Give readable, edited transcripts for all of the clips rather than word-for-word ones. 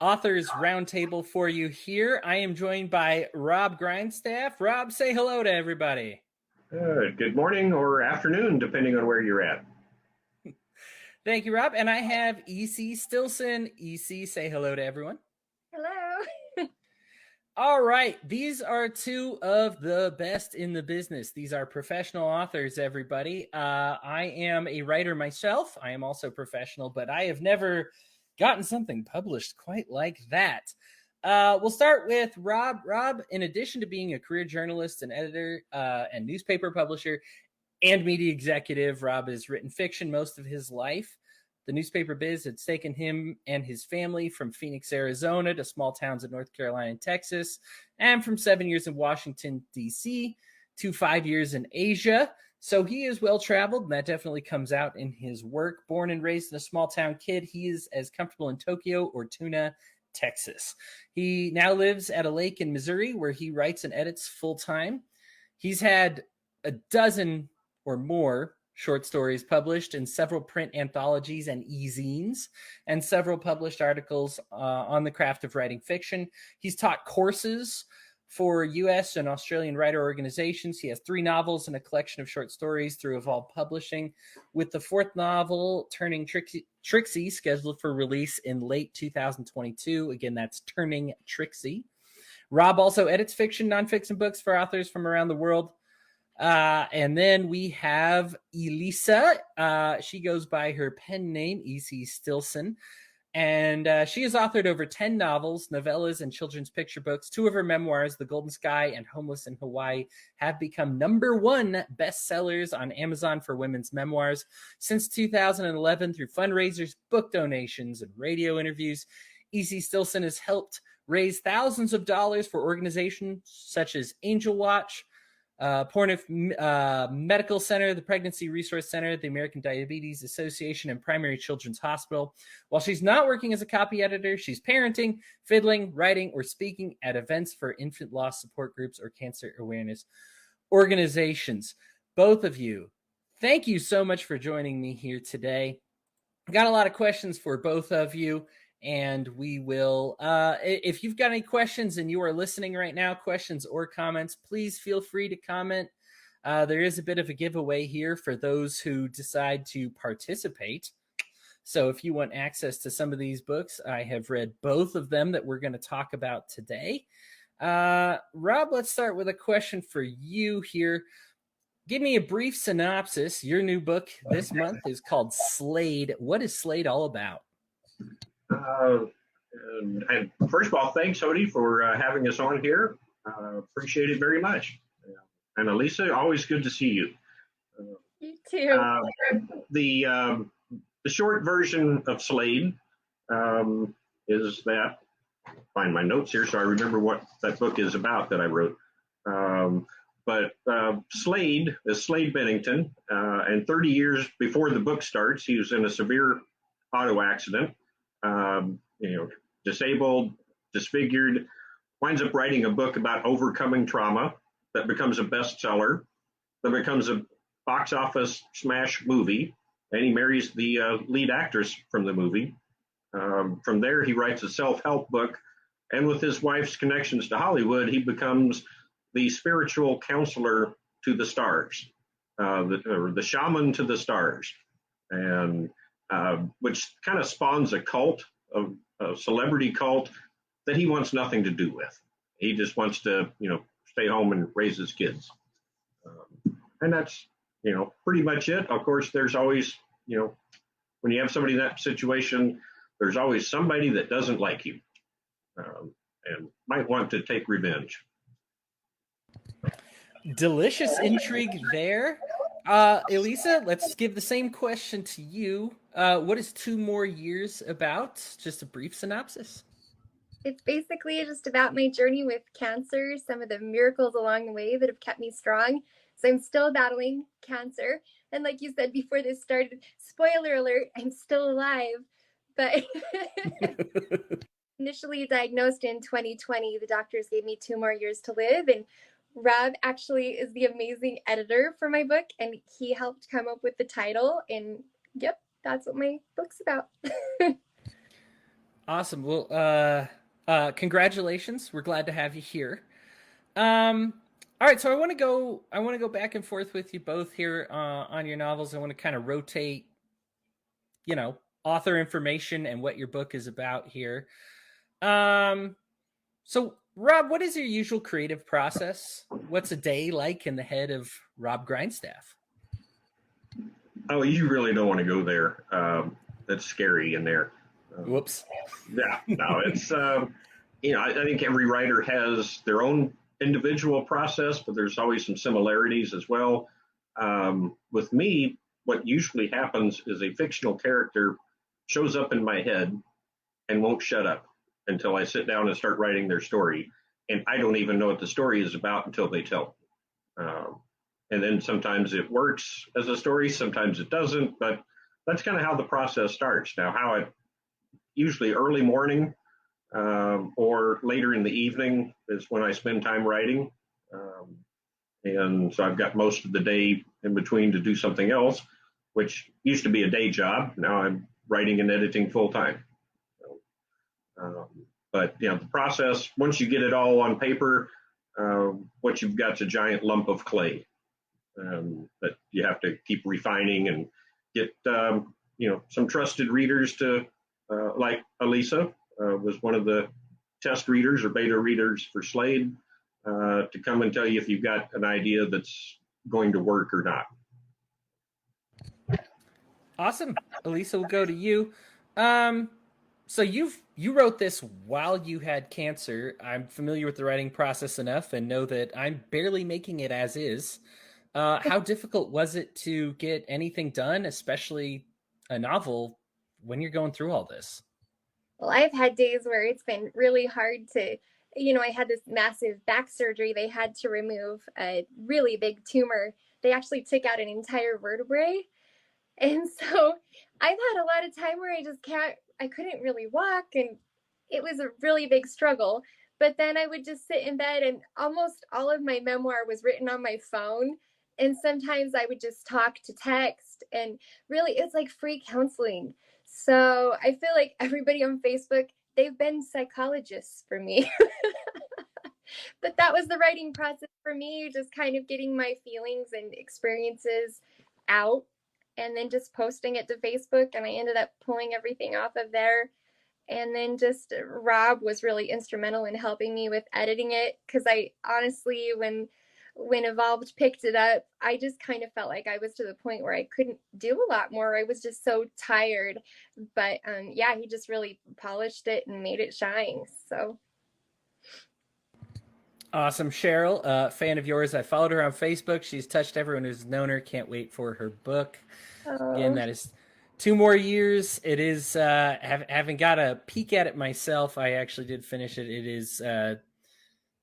Authors Roundtable for you here. I am joined by Rob Grindstaff. Rob, say hello to everybody. Good morning or afternoon, depending on where you're at. Thank you, Rob. And I have E.C. Stilson. E.C., say hello to everyone. Hello. All right. These are two of the best in the business. These are professional authors, everybody. I am a writer myself. I am also professional, but I have never gotten something published quite like that. We'll start with Rob. Rob, in addition to being a career journalist and editor and newspaper publisher and media executive, Rob has written fiction most of his life. The newspaper biz has taken him and his family from Phoenix, Arizona to small towns in North Carolina and Texas, and from 7 years in Washington, D.C. to 5 years in Asia. So he is well-traveled, and that definitely comes out in his work. Born and raised in a small-town kid, he is as comfortable in Tokyo or Tuna, Texas. He now lives at a lake in Missouri where he writes and edits full-time. He's had a dozen or more short stories published in several print anthologies and e-zines, and several published articles on the craft of writing fiction. He's taught courses for U.S. and Australian writer organizations. He has 3 novels and a collection of short stories through Evolve Publishing, with the 4th novel, Turning Trixie, scheduled for release in late 2022. Again, that's Turning Trixie. Rob also edits fiction, nonfiction books for authors from around the world. And then we have Elisa. She goes by her pen name, E.C. Stilson. And she has authored over 10 novels, novellas, and children's picture books. 2 of her memoirs, The Golden Sky and Homeless in Hawaii, have become #1 bestsellers on Amazon for women's memoirs. Since 2011, through fundraisers, book donations, and radio interviews, E.C. Stilson has helped raise thousands of dollars for organizations such as Angel Watch, Porniff Medical Center, the Pregnancy Resource Center, the American Diabetes Association, and Primary Children's Hospital. While she's not working as a copy editor, she's parenting, fiddling, writing, or speaking at events for infant loss support groups or cancer awareness organizations. Both of you, thank you so much for joining me here today. I got a lot of questions for both of you. And we will, if you've got any questions and you are listening right now, questions or comments, please feel free to comment. There is a bit of a giveaway here for those who decide to participate. So if you want access to some of these books, I have read both of them that we're going to talk about today. Rob, let's start with a question for you here. Give me a brief synopsis. Your new book this month is called Slade. What is Slade all about? And first of all, thanks, Odie, for having us on here. Appreciate it very much. And Elisa, always good to see you. You too. The short version of Slade is that, find my notes here so I remember what that book is about that I wrote. But Slade is Slade Bennington, and 30 years before the book starts, he was in a severe auto accident. Disabled, disfigured, winds up writing a book about overcoming trauma that becomes a bestseller, that becomes a box office smash movie, and he marries the lead actress from the movie. From there, he writes a self-help book, and with his wife's connections to Hollywood, he becomes the spiritual counselor to the stars, the shaman to the stars, and which kind of spawns a cult, a celebrity cult that he wants nothing to do with. He just wants to, stay home and raise his kids. And that's, pretty much it. Of course, there's always, when you have somebody in that situation, there's always somebody that doesn't like you and might want to take revenge. Delicious intrigue there. Elisa, let's give the same question to you. What is 2 More Years about? Just a brief synopsis. It's basically just about my journey with cancer, some of the miracles along the way that have kept me strong. So I'm still battling cancer. And like you said before this started, spoiler alert, I'm still alive. But initially diagnosed in 2020, the doctors gave me 2 more years to live. And Rob actually is the amazing editor for my book, and he helped come up with the title. And yep, that's what my book's about. Awesome. Well, congratulations. We're glad to have you here. Um, all right, so I want to go back and forth with you both here on your novels. I want to kind of rotate, you know, author information and what your book is about here. Um, so Rob, what is your usual creative process? What's a day like in the head of Rob Grindstaff? Oh, you really don't want to go there. That's scary in there. Um, Whoops. yeah, no, it's I think every writer has their own individual process, but there's always some similarities as well. With me, what usually happens is a fictional character shows up in my head and won't shut up until I sit down and start writing their story, and I don't even know what the story is about until they tell. Um, and then sometimes it works as a story, sometimes it doesn't, but that's kind of how the process starts. Now, how it usually early morning or later in the evening is when I spend time writing. Um, and so I've got most of the day in between to do something else, which used to be a day job. Now I'm writing and editing full time. So, um, but the process, once you get it all on paper, what you've got is a giant lump of clay that you have to keep refining and get some trusted readers to like Elisa was one of the test readers or beta readers for Slade to come and tell you if you've got an idea that's going to work or not. Awesome. Elisa, we'll go to you. Um, so you wrote this while you had cancer. I'm familiar with the writing process enough and know that I'm barely making it as is. How difficult was it to get anything done, especially a novel, when you're going through all this? Well, I've had days where it's been really hard to, I had this massive back surgery. They had to remove a really big tumor. They actually took out an entire vertebrae. And so I've had a lot of time where I couldn't really walk, and it was a really big struggle. But then I would just sit in bed, and almost all of my memoir was written on my phone. And sometimes I would just talk to text, and really it's like free counseling. So I feel like everybody on Facebook, they've been psychologists for me. But that was the writing process for me, just kind of getting my feelings and experiences out and then just posting it to Facebook. And I ended up pulling everything off of there. And then just Rob was really instrumental in helping me with editing it, because I honestly, when Evolved picked it up, I just kind of felt like I was to the point where I couldn't do a lot more. I was just so tired. But yeah, he just really polished it and made it shine. So Awesome. Cheryl, fan of yours. I followed her on Facebook. She's touched everyone who's known her. Can't wait for her book. Again, oh, that is 2 more years. It is, having got a peek at it myself, I actually did finish it. It is,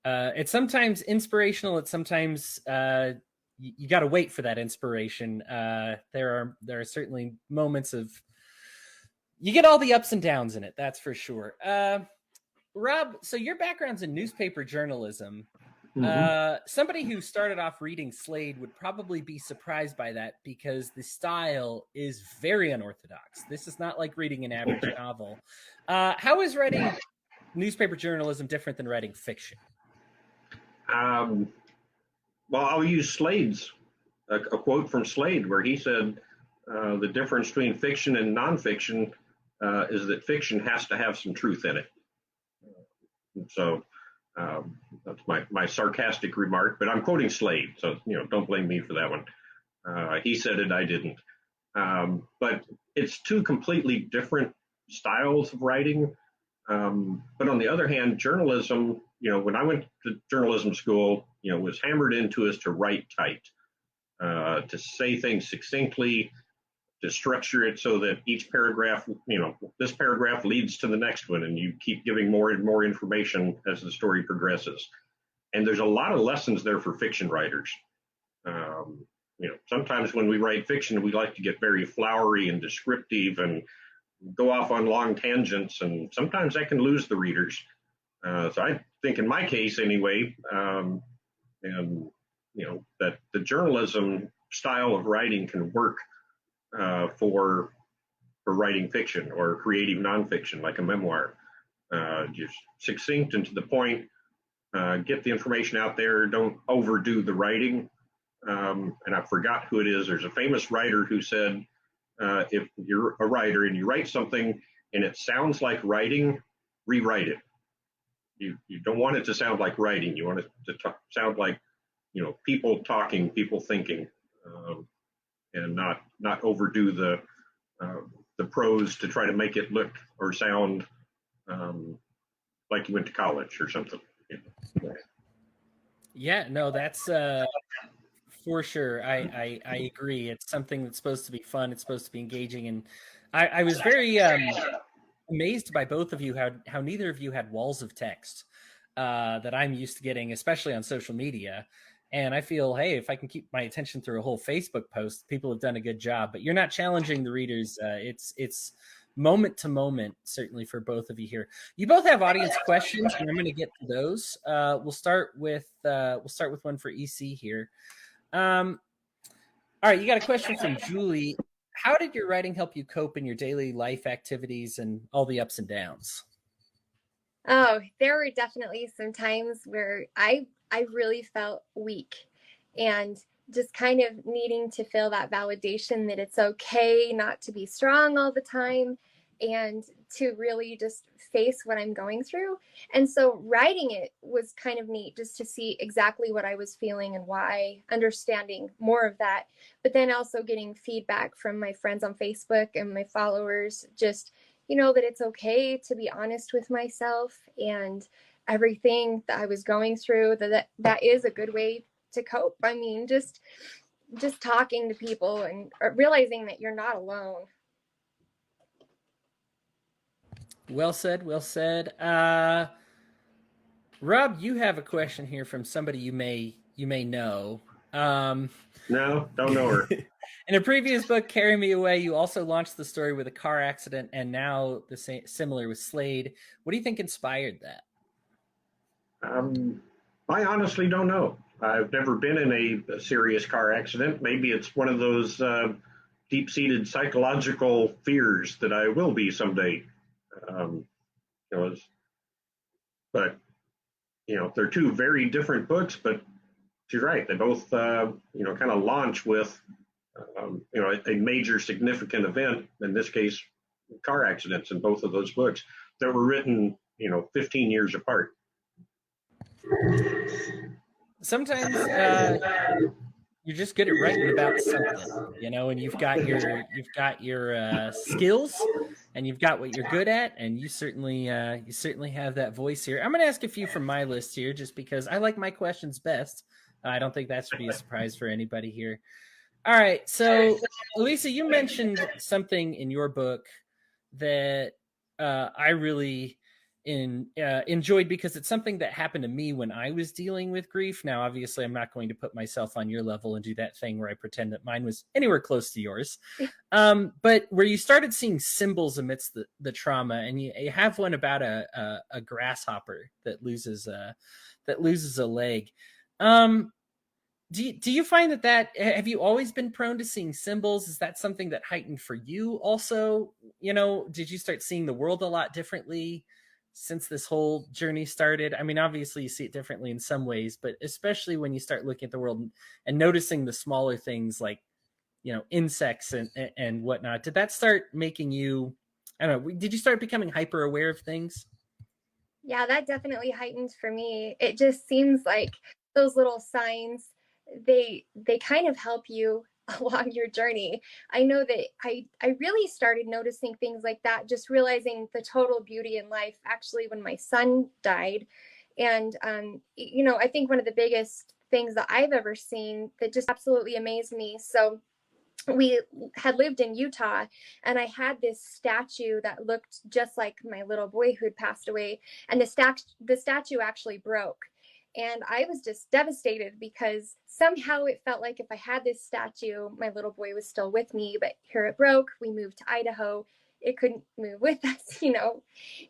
it's sometimes inspirational. It's sometimes, you got to wait for that inspiration. There are certainly moments of, you get all the ups and downs in it. That's for sure. Rob, so your background's in newspaper journalism. Mm-hmm. Somebody who started off reading Slade would probably be surprised by that because the style is very unorthodox. This is not like reading an average novel. How is writing newspaper journalism different than writing fiction? Um, well, I'll use Slade's a quote from Slade where he said the difference between fiction and nonfiction is that fiction has to have some truth in it. So that's my sarcastic remark, but I'm quoting Slade, so don't blame me for that one. He said it, I didn't. But it's two completely different styles of writing. But on the other hand, journalism, when I went to journalism school, was hammered into us to write tight, to say things succinctly, to structure it so that each paragraph, this paragraph leads to the next one, and you keep giving more and more information as the story progresses. And there's a lot of lessons there for fiction writers. Sometimes when we write fiction, we like to get very flowery and descriptive and go off on long tangents, and sometimes that can lose the readers. So I think in my case anyway, and that the journalism style of writing can work for for writing fiction or creative nonfiction like a memoir. Just succinct and to the point. Get the information out there. Don't overdo the writing. And I forgot who it is. There's a famous writer who said, if you're a writer and you write something and it sounds like writing, rewrite it. You don't want it to sound like writing. You want it to sound like, people talking, people thinking, and not overdo the prose to try to make it look or sound like you went to college or something. Yeah, no, that's for sure. I agree. It's something that's supposed to be fun. It's supposed to be engaging, and I was very amazed by both of you how neither of you had walls of text that I'm used to getting, especially on social media. And I feel, hey, if I can keep my attention through a whole Facebook post, people have done a good job. But you're not challenging the readers. It's moment to moment, certainly for both of you here. You both have audience questions, and I'm going to get to those. We'll start with one for EC here. All right, you got a question from Julie. How did your writing help you cope in your daily life activities and all the ups and downs? Oh, there were definitely some times where I really felt weak and just kind of needing to feel that validation that it's okay not to be strong all the time and to really just face what I'm going through. And so writing it was kind of neat just to see exactly what I was feeling and why, understanding more of that, but then also getting feedback from my friends on Facebook and my followers, just, that it's okay to be honest with myself and everything that I was going through, that is a good way to cope. I mean, just talking to people and realizing that you're not alone. Well said. Well said. Rob, you have a question here from somebody you may know. No, don't know her. In a previous book, Carry Me Away, you also launched the story with a car accident, and now similar with Slade. What do you think inspired that? I honestly don't know. I've never been in a serious car accident. Maybe it's one of those deep-seated psychological fears that I will be someday. Um, you know, but they're two very different books. But you're right; they both kind of launch with a major significant event. In this case, car accidents in both of those books that were written 15 years apart. Sometimes you're just good at writing about something, and you've got your skills, and you've got what you're good at, and you certainly have that voice here. I'm going to ask a few from my list here, just because I like my questions best. I don't think that should be a surprise for anybody here. All right, so Elisa, you mentioned something in your book that I really enjoyed, because it's something that happened to me when I was dealing with grief. Now, obviously, I'm not going to put myself on your level and do that thing where I pretend that mine was anywhere close to yours. But where you started seeing symbols amidst the trauma, and you have one about a grasshopper that loses a leg. Do you find that have you always been prone to seeing symbols? Is that something that heightened for you also? Did you start seeing the world a lot differently since this whole journey started? I mean, obviously you see it differently in some ways, but especially when you start looking at the world and noticing the smaller things like, insects and whatnot. Did that start making you, I don't know, did you start becoming hyper aware of things? Yeah, that definitely heightened for me. It just seems like those little signs, they kind of help you along your journey. I know that I really started noticing things like that, just realizing the total beauty in life actually when my son died. And I think one of the biggest things that I've ever seen that just absolutely amazed me. So we had lived in Utah, and I had this statue that looked just like my little boy who had passed away, and the statue actually broke. And I was just devastated because somehow it felt like if I had this statue, my little boy was still with me, but here it broke. We moved to Idaho. It couldn't move with us.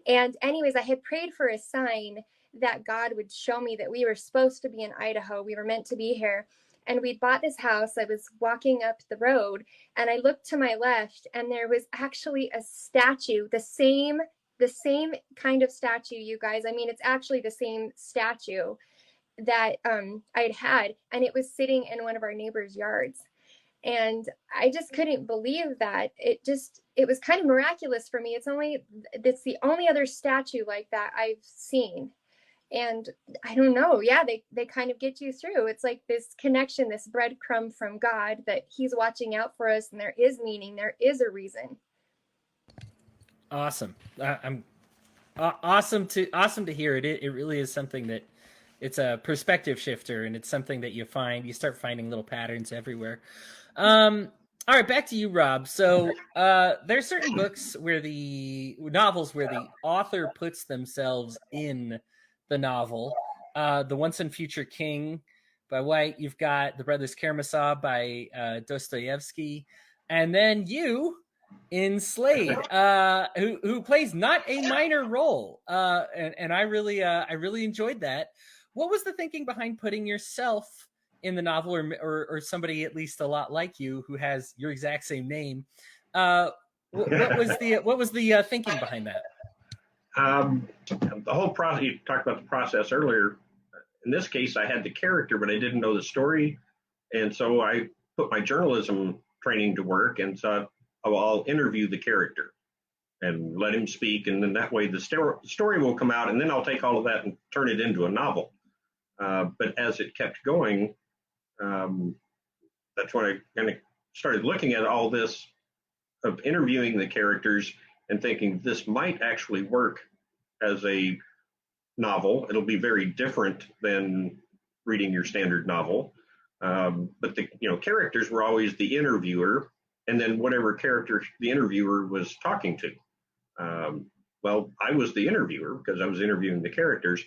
And anyways, I had prayed for a sign that God would show me that we were supposed to be in Idaho. We were meant to be here. And we'd bought this house. I was walking up the road and I looked to my left and there was actually a statue, the same kind of statue, you guys. I mean, it's actually the same statue that I'd had, and it was sitting in one of our neighbors' yards. And I just couldn't believe that. It was kind of miraculous for me. It's the only other statue like that I've seen. And I don't know, yeah, they kind of get you through. It's like this connection, this breadcrumb from God, that he's watching out for us, and there is meaning, there is a reason. Awesome. I'm awesome to hear it. It really is something that it's a perspective shifter, and it's something that you start finding little patterns everywhere. All right, back to you, Rob. So there's certain novels where the author puts themselves in the novel. The Once and Future King by White. You've got The Brothers Karamazov by Dostoevsky, and then you in Slade, who plays not a minor role, and I really enjoyed that. What was the thinking behind putting yourself in the novel, or somebody at least a lot like you who has your exact same name? What was the thinking behind that? The whole process, you talked about the process earlier. In this case, I had the character, but I didn't know the story. And so I put my journalism training to work. And so I'll interview the character and let him speak. And then that way the story will come out. And then I'll take all of that and turn it into a novel. But as it kept going, that's when I kind of started looking at all this of interviewing the characters and thinking this might actually work as a novel. It'll be very different than reading your standard novel. But the characters were always the interviewer, and then whatever character the interviewer was talking to. Well, I was the interviewer because I was interviewing the characters,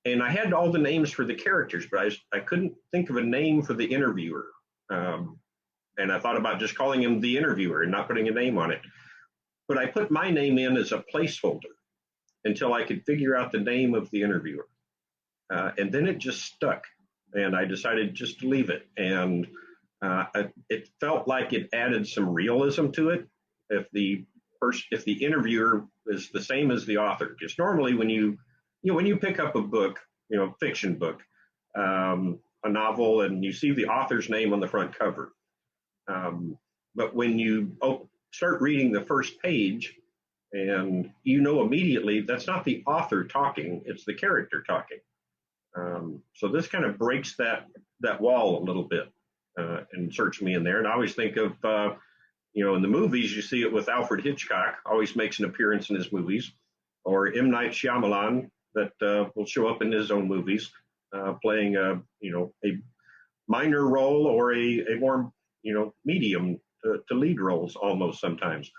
and I had all the names for the characters, but I couldn't think of a name for the interviewer. And I thought about just calling him the interviewer and not putting a name on it. But I put my name in as a placeholder until I could figure out the name of the interviewer. And then it just stuck. And I decided just to leave it. And it felt like it added some realism to it if the interviewer is the same as the author. Just normally when you pick up a book, fiction book, a novel, and you see the author's name on the front cover. But when you start reading the first page, and immediately that's not the author talking, it's the character talking. So this kind of breaks that wall a little bit and inserts me in there. And I always think of, in the movies, you see it with Alfred Hitchcock, always makes an appearance in his movies, or M. Night Shyamalan that will show up in his own movies, playing a minor role or a more, medium to lead roles almost sometimes.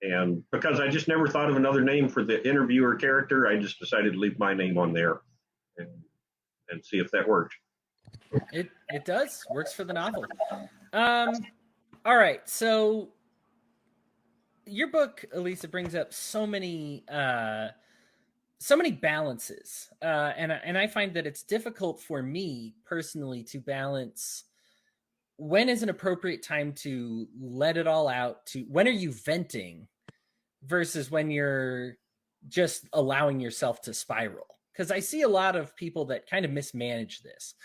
And because I just never thought of another name for the interviewer character, I just decided to leave my name on there and see if that worked. It does. Works for the novel. All right. So your book, Elisa, brings up so many balances. And I find that it's difficult for me personally to balance when is an appropriate time to let it all out, to when are you venting versus when you're just allowing yourself to spiral. Because I see a lot of people that kind of mismanage this,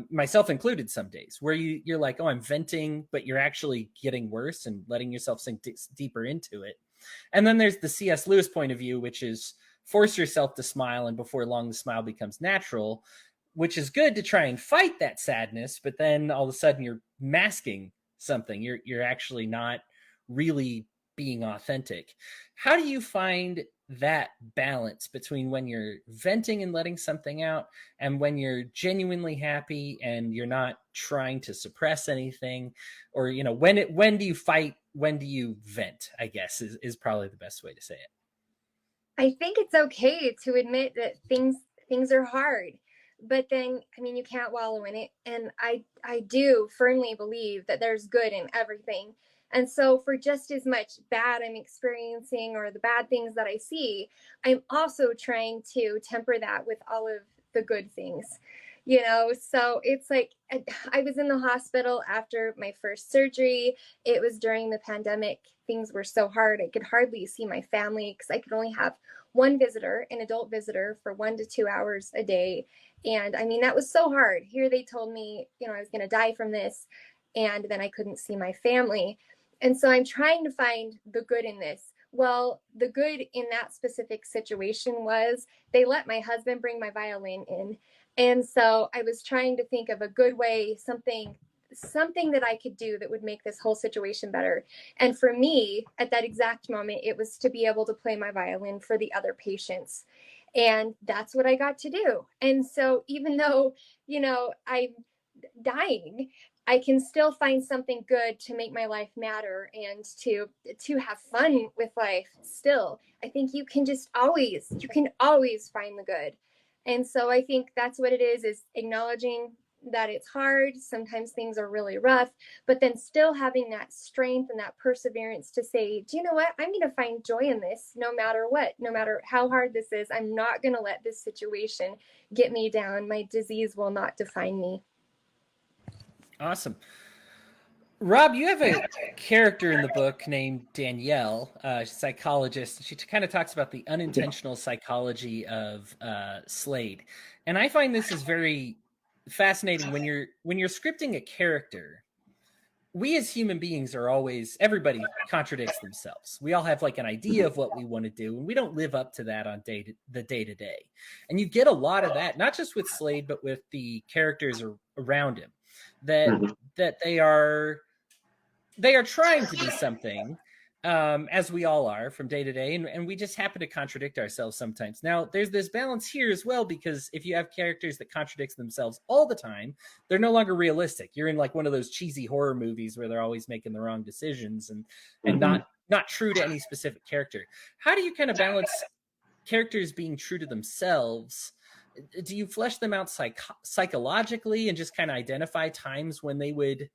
myself included some days, where you're like, oh, I'm venting, but you're actually getting worse and letting yourself sink deeper into it. And then there's the C.S. Lewis point of view, which is force yourself to smile, and before long the smile becomes natural, which is good to try and fight that sadness, but then all of a sudden you're masking something. You're actually not really being authentic. How do you find that balance between when you're venting and letting something out and when you're genuinely happy and you're not trying to suppress anything? Or, when do you fight? When do you vent, I guess is probably the best way to say it. I think it's okay to admit that things are hard, but then, you can't wallow in it. And I do firmly believe that there's good in everything. And so for just as much bad I'm experiencing or the bad things that I see, I'm also trying to temper that with all of the good things. So it's like I was in the hospital after my first surgery. It was during the pandemic. Things were so hard. I could hardly see my family because I could only have one visitor, an adult visitor, for 1 to 2 hours a day. And I mean, that was so hard. Here they told me, I was going to die from this, and then I couldn't see my family. And so I'm trying to find the good in this. Well, the good in that specific situation was they let my husband bring my violin in. And so I was trying to think of a good way, something that I could do that would make this whole situation better. And for me, at that exact moment, it was to be able to play my violin for the other patients. And that's what I got to do. And so even though, I'm dying, I can still find something good to make my life matter and to have fun with life still. I think you can always find the good. And so I think that's what it is acknowledging that it's hard. Sometimes things are really rough, but then still having that strength and that perseverance to say, do you know what? I'm going to find joy in this no matter what, no matter how hard this is. I'm not going to let this situation get me down. My disease will not define me. Awesome. Rob, you have a character in the book named Danielle, a psychologist. She kind of talks about the unintentional psychology of Slade, and I find this is very fascinating when you're scripting a character. We as human beings are always, everybody contradicts themselves. We all have like an idea of what we want to do, and we don't live up to that on the day to day. And you get a lot of that, not just with Slade, but with the characters around him, that they are trying to be something, as we all are from day to day, and we just happen to contradict ourselves sometimes. Now, there's this balance here as well, because if you have characters that contradict themselves all the time, they're no longer realistic. You're in like one of those cheesy horror movies where they're always making the wrong decisions and not true to any specific character. How do you kind of balance characters being true to themselves? Do you flesh them out psychologically and just kind of identify times when they would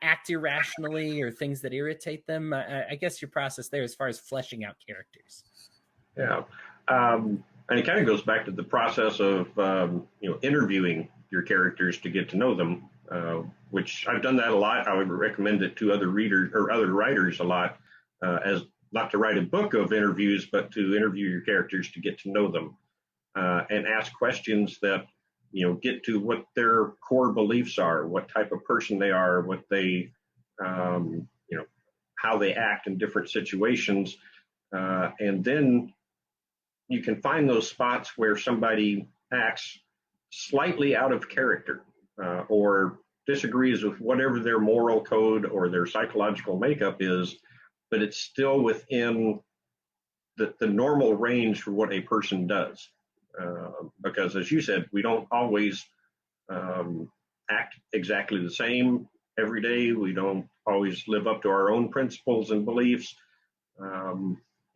act irrationally or things that irritate them? I guess your process there as far as fleshing out characters. Yeah. And it kind of goes back to the process of, interviewing your characters to get to know them, which I've done that a lot. I would recommend it to other readers or other writers a lot, as not to write a book of interviews, but to interview your characters to get to know them, and ask questions that get to what their core beliefs are, what type of person they are, what they, how they act in different situations. And then you can find those spots where somebody acts slightly out of character, or disagrees with whatever their moral code or their psychological makeup is, but it's still within the normal range for what a person does. Because as you said, we don't always act exactly the same every day. We don't always live up to our own principles and beliefs.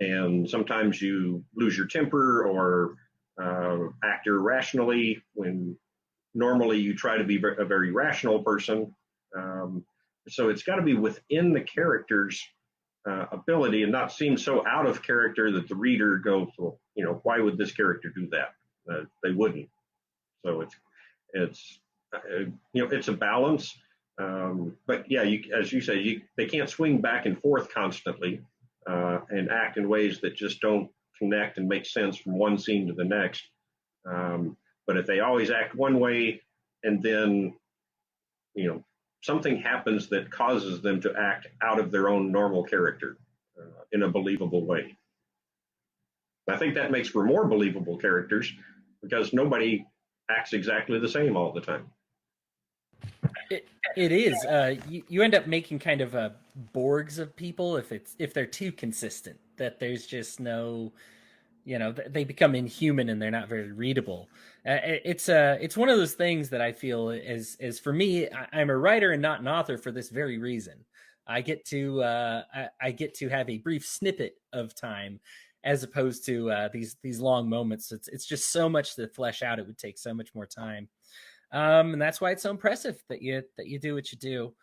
And sometimes you lose your temper or act irrationally when normally you try to be a very rational person. So it's got to be within the character's ability and not seem so out of character that the reader goes, well, why would this character do that? They wouldn't. So it's it's a balance. But yeah, as you say, they can't swing back and forth constantly, and act in ways that just don't connect and make sense from one scene to the next. But if they always act one way and then something happens that causes them to act out of their own normal character, in a believable way. I think that makes for more believable characters because nobody acts exactly the same all the time. It is. You end up making kind of Borgs of people if they're too consistent. That there's just no, they become inhuman and they're not very readable. It's one of those things that I feel is for me. I'm a writer and not an author for this very reason. I get to have a brief snippet of time as opposed to these long moments. It's just so much to flesh out. It would take so much more time, and that's why it's so impressive that you do what you do.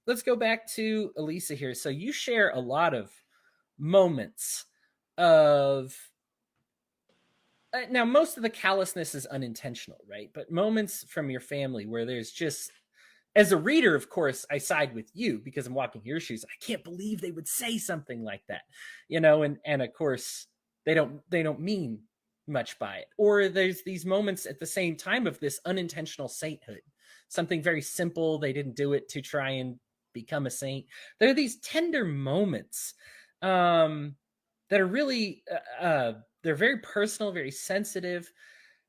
Let's go back to Elisa here. So you share a lot of moments of now most of the callousness is unintentional, right? But moments from your family where there's just, as a reader, of course, I side with you because I'm walking your shoes. I can't believe they would say something like that, and of course they don't mean much by it. Or there's these moments at the same time of this unintentional sainthood, something very simple. They didn't do it to try and become a saint. There are these tender moments that are really they're very personal, very sensitive.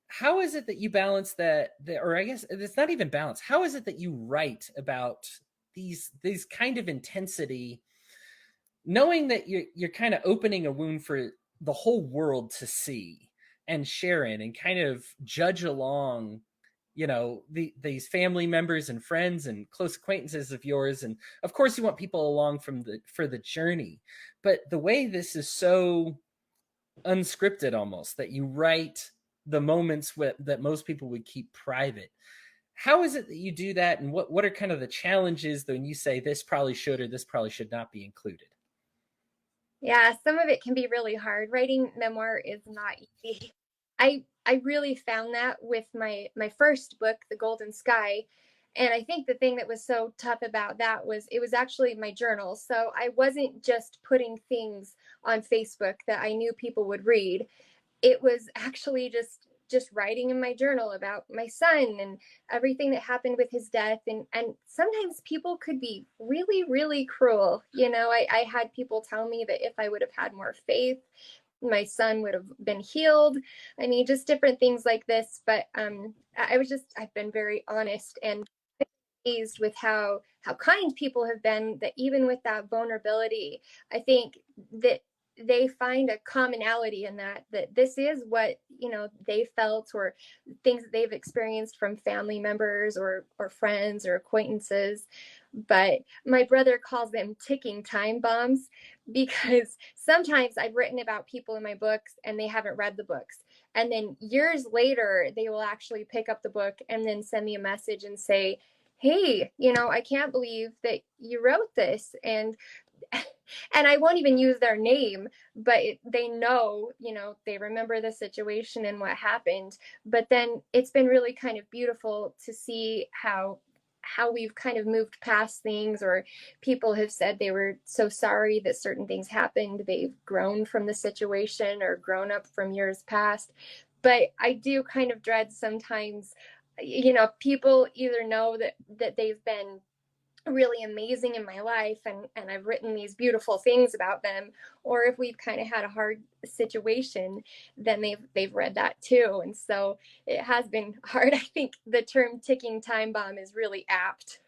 How is it that you balance that, or I guess it's not even balance, how is it that you write about these kind of intensity, knowing that you're kind of opening a wound for the whole world to see and share in and kind of judge along, these family members and friends and close acquaintances of yours, and of course you want people along for the journey, but the way this is so unscripted almost, that you write the moments that most people would keep private. How is it that you do that, and what are kind of the challenges when you say this probably should or this probably should not be included? Yeah, some of it can be really hard. Writing memoir is not easy. I really found that with my first book, The Golden Sky. And I think the thing that was so tough about that was it was actually my journal. So I wasn't just putting things on Facebook that I knew people would read. It was actually just writing in my journal about my son and everything that happened with his death, and sometimes people could be really, really cruel. I had people tell me that if I would have had more faith, my son would have been healed. I mean, just different things like this. But I've been very honest and amazed with how kind people have been, that even with that vulnerability, I think that they find a commonality in that this is what they felt, or things that they've experienced from family members or friends or acquaintances. But my brother calls them ticking time bombs, because sometimes I've written about people in my books and they haven't read the books, and then years later they will actually pick up the book and then send me a message and say, hey, I can't believe that you wrote this. And I won't even use their name, but they know, they remember the situation and what happened. But then it's been really kind of beautiful to see how we've kind of moved past things, or people have said they were so sorry that certain things happened. They've grown from the situation or grown up from years past. But I do kind of dread sometimes, people either know that they've been really amazing in my life, and I've written these beautiful things about them, or if we've kind of had a hard situation, then they've read that too. And so it has been hard. I think the term ticking time bomb is really apt.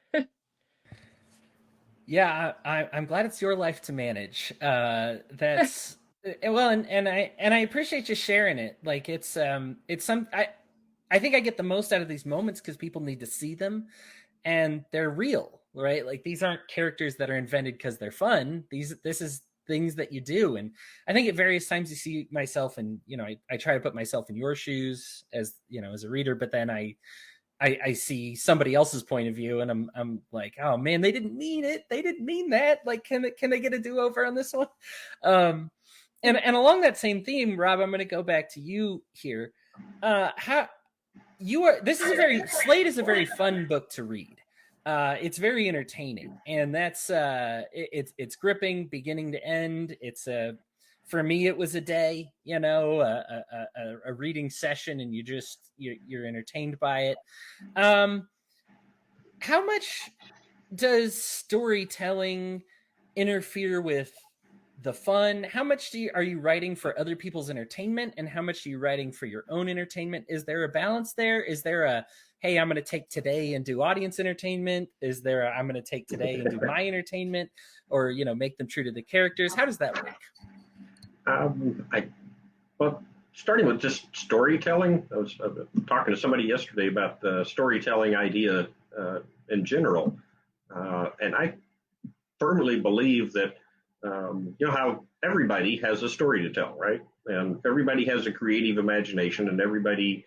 Yeah, I'm glad it's your life to manage. That's well, and I appreciate you sharing it. Like it's some I think I get the most out of these moments because people need to see them, and they're real, right? Like these aren't characters that are invented because they're fun. This is things that you do, and I think at various times you see myself, and I try to put myself in your shoes as as a reader, but then I see somebody else's point of view, and I'm like, oh man, they didn't mean it. They didn't mean that. Like, can they get a do over on this one? And along that same theme, Rob, I'm going to go back to you here. How you are? This is Slate is a very fun book to read. It's very entertaining, and that's it's gripping beginning to end. For me, it was a day, a reading session, and you're entertained by it. How much does storytelling interfere with the fun? How much are you writing for other people's entertainment, and how much are you writing for your own entertainment? Is there a balance there? Is there a, hey, I'm going to take today and do audience entertainment? Is there a, I'm going to take today and do my entertainment, or make them true to the characters? How does that work? Well, starting with just storytelling, I was talking to somebody yesterday about the storytelling idea in general, and I firmly believe that how everybody has a story to tell, right? And everybody has a creative imagination, and everybody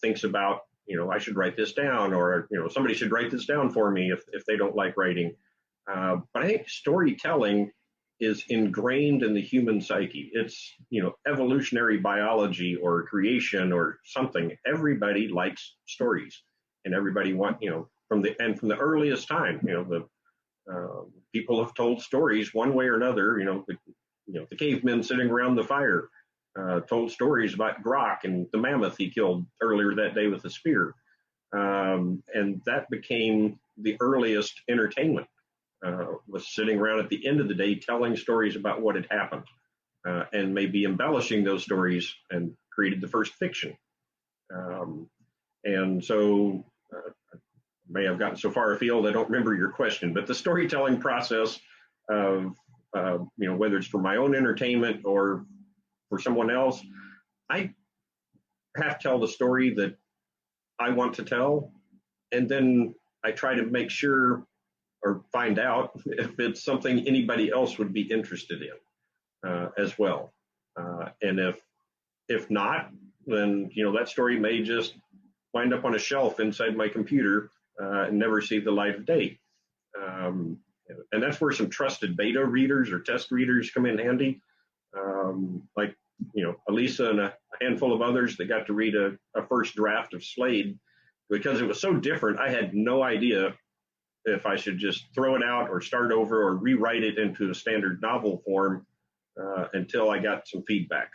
thinks about, I should write this down, or somebody should write this down for me if they don't like writing. But I think storytelling is ingrained in the human psyche. It's, evolutionary biology or creation or something. Everybody likes stories, and everybody from the earliest time, people have told stories one way or another. The cavemen sitting around the fire told stories about Grok and the mammoth he killed earlier that day with a spear. And that became the earliest entertainment, was sitting around at the end of the day telling stories about what had happened, and maybe embellishing those stories, and created the first fiction. And so may have gotten so far afield I don't remember your question, but the storytelling process of, whether it's for my own entertainment or for someone else, I have to tell the story that I want to tell, and then I try to make sure or find out if it's something anybody else would be interested in, as well. And if not, then that story may just wind up on a shelf inside my computer, and never see the light of day. And that's where some trusted beta readers or test readers come in handy. Like, Elisa and a handful of others that got to read a first draft of Slade, because it was so different. I had no idea if I should just throw it out or start over or rewrite it into a standard novel form, until I got some feedback,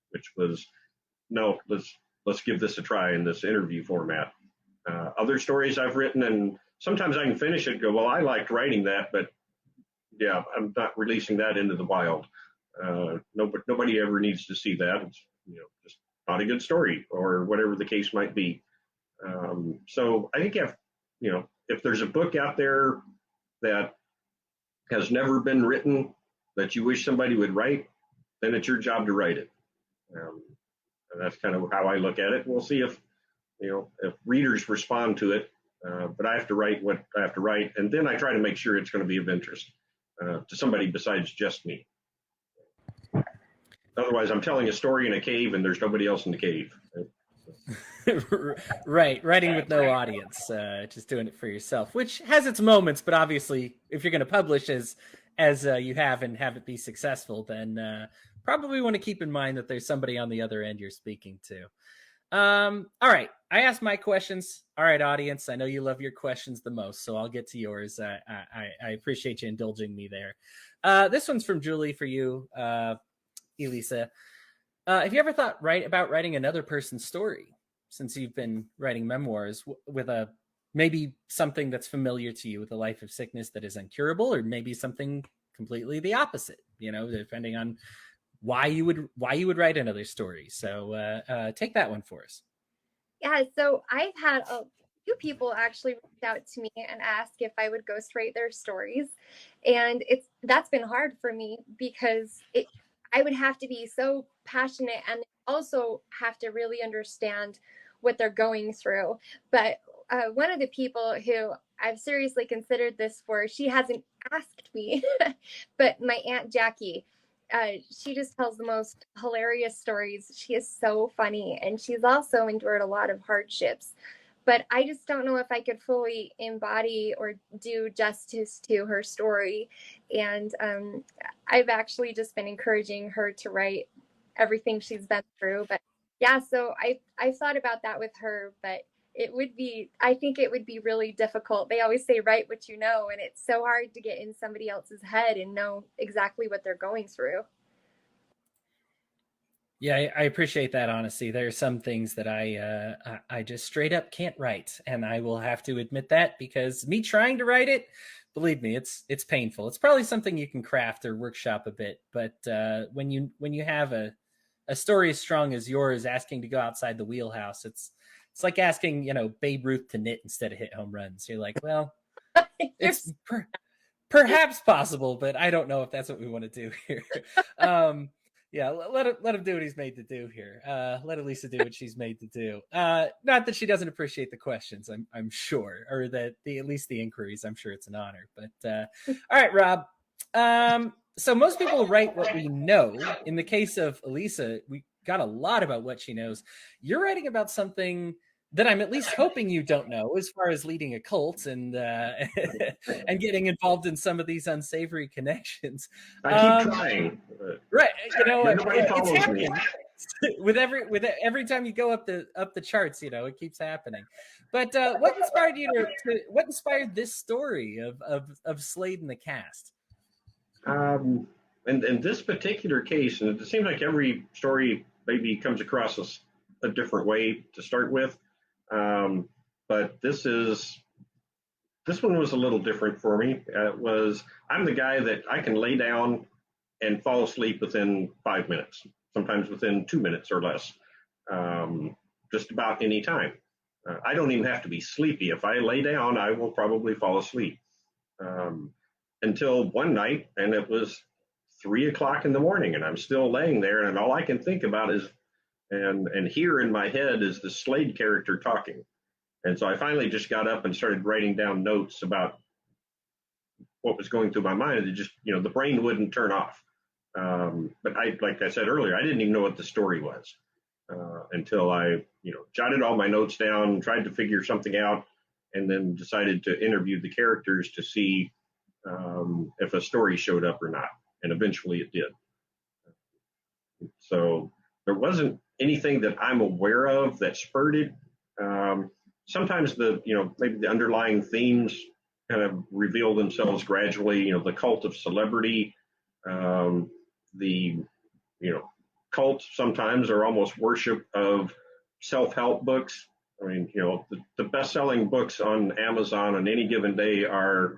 which was, no, let's give this a try in this interview format. Other stories I've written, and sometimes I can finish it and go, well, I liked writing that, but yeah, I'm not releasing that into the wild. Nobody ever needs to see that. It's, just not a good story, or whatever the case might be. So I think if there's a book out there that has never been written that you wish somebody would write, then it's your job to write it. And that's kind of how I look at it. We'll see if readers respond to it, but I have to write what I have to write, and then I try to make sure it's going to be of interest to somebody besides just me. Otherwise, I'm telling a story in a cave, and there's nobody else in the cave. Right, writing with no audience, just doing it for yourself, which has its moments. But obviously, if you're going to publish as you have and have it be successful, then probably want to keep in mind that there's somebody on the other end you're speaking to. All right, I asked my questions. All right, audience, I know you love your questions the most, so I'll get to yours. I appreciate you indulging me there. This one's from Julie for you, Elisa. Have you ever thought about writing another person's story, since you've been writing memoirs, with maybe something that's familiar to you, with a life of sickness that is incurable, or maybe something completely the opposite, depending on why you would write another story. So take that one for us. Yeah, so I've had a few people actually reach out to me and ask if I would ghostwrite their stories, and that's been hard for me, because I would have to be so passionate and also have to really understand what they're going through. But one of the people who I've seriously considered this for, she hasn't asked me, but my Aunt Jackie. She just tells the most hilarious stories. She is so funny, and she's also endured a lot of hardships. But I just don't know if I could fully embody or do justice to her story. And I've actually just been encouraging her to write everything she's been through. But yeah, so I've thought about that with her, but I think it would be really difficult. They always say, write what you know, and it's so hard to get in somebody else's head and know exactly what they're going through. Yeah, I appreciate that honesty. There are some things that I just straight up can't write, and I will have to admit that, because me trying to write it, believe me, it's painful. It's probably something you can craft or workshop a bit, but when you have a story as strong as yours, asking to go outside the wheelhouse, it's like asking Babe Ruth to knit instead of hit home runs. You're like, well, it's perhaps possible, but I don't know if that's what we want to do here. Yeah, let him do what he's made to do here. Let Elisa do what she's made to do. Not that she doesn't appreciate the questions, I'm sure, or that at least the inquiries. I'm sure it's an honor. But all right, Rob. So most people write what we know. In the case of Elisa, we got a lot about what she knows. You're writing about something that I'm at least hoping you don't know, as far as leading a cult and and getting involved in some of these unsavory connections. I keep trying. Right, Nobody it's follows me. happening with every time you go up the charts. It keeps happening. But what inspired you what inspired this story of Slade and the cast? And in this particular case, and it seems like every story maybe comes across a different way to start with, but this one was a little different for me. I'm the guy that I can lay down and fall asleep within 5 minutes, sometimes within 2 minutes or less, just about any time. I don't even have to be sleepy. If I lay down, I will probably fall asleep. Until one night, and it was 3 o'clock in the morning, and I'm still laying there, and all I can think about is and hear in my head is the Slade character talking. And so I finally just got up and started writing down notes about what was going through my mind. It just, the brain wouldn't turn off. But like I said earlier, I didn't even know what the story was until I, jotted all my notes down, tried to figure something out, and then decided to interview the characters to see if a story showed up or not. And eventually it did. So there wasn't anything that I'm aware of that spurred it. Sometimes maybe the underlying themes kind of reveal themselves gradually. The cult of celebrity, the cults sometimes are almost worship of self-help books. I mean, the best-selling books on Amazon on any given day are,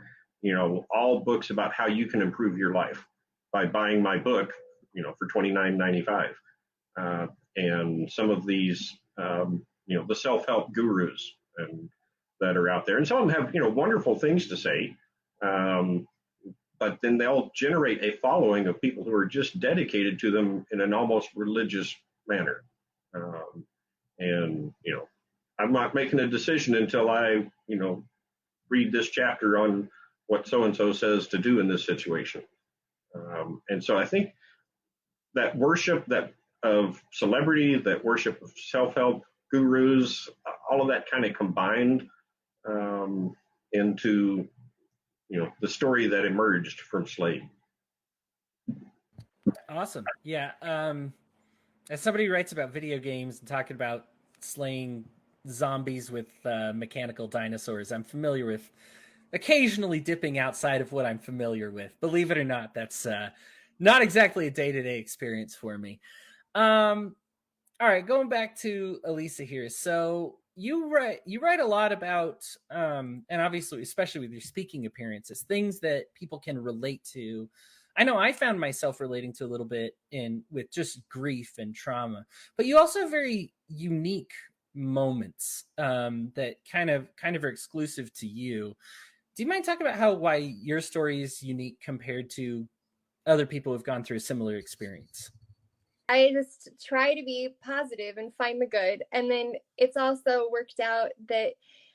all books about how you can improve your life by buying my book, for $29.95. And some of these, the self-help gurus that are out there, and some of them have, wonderful things to say. But then they'll generate a following of people who are just dedicated to them in an almost religious manner. And, I'm not making a decision until I, read this chapter on what so-and-so says to do in this situation. And so I think that worship of celebrity, that worship of self-help gurus, all of that kind of combined into the story that emerged from Slade. Awesome. Yeah. As somebody who writes about video games and talking about slaying zombies with mechanical dinosaurs, I'm familiar with occasionally dipping outside of what I'm familiar with. Believe it or not, that's not exactly a day-to-day experience for me. All right, going back to Elisa here. So you write a lot about, and obviously, especially with your speaking appearances, things that people can relate to. I know I found myself relating to a little bit with just grief and trauma, but you also have very unique moments that kind of are exclusive to you. Do you mind talking about why your story is unique compared to other people who've gone through a similar experience? I just try to be positive and find the good. And then it's also worked out that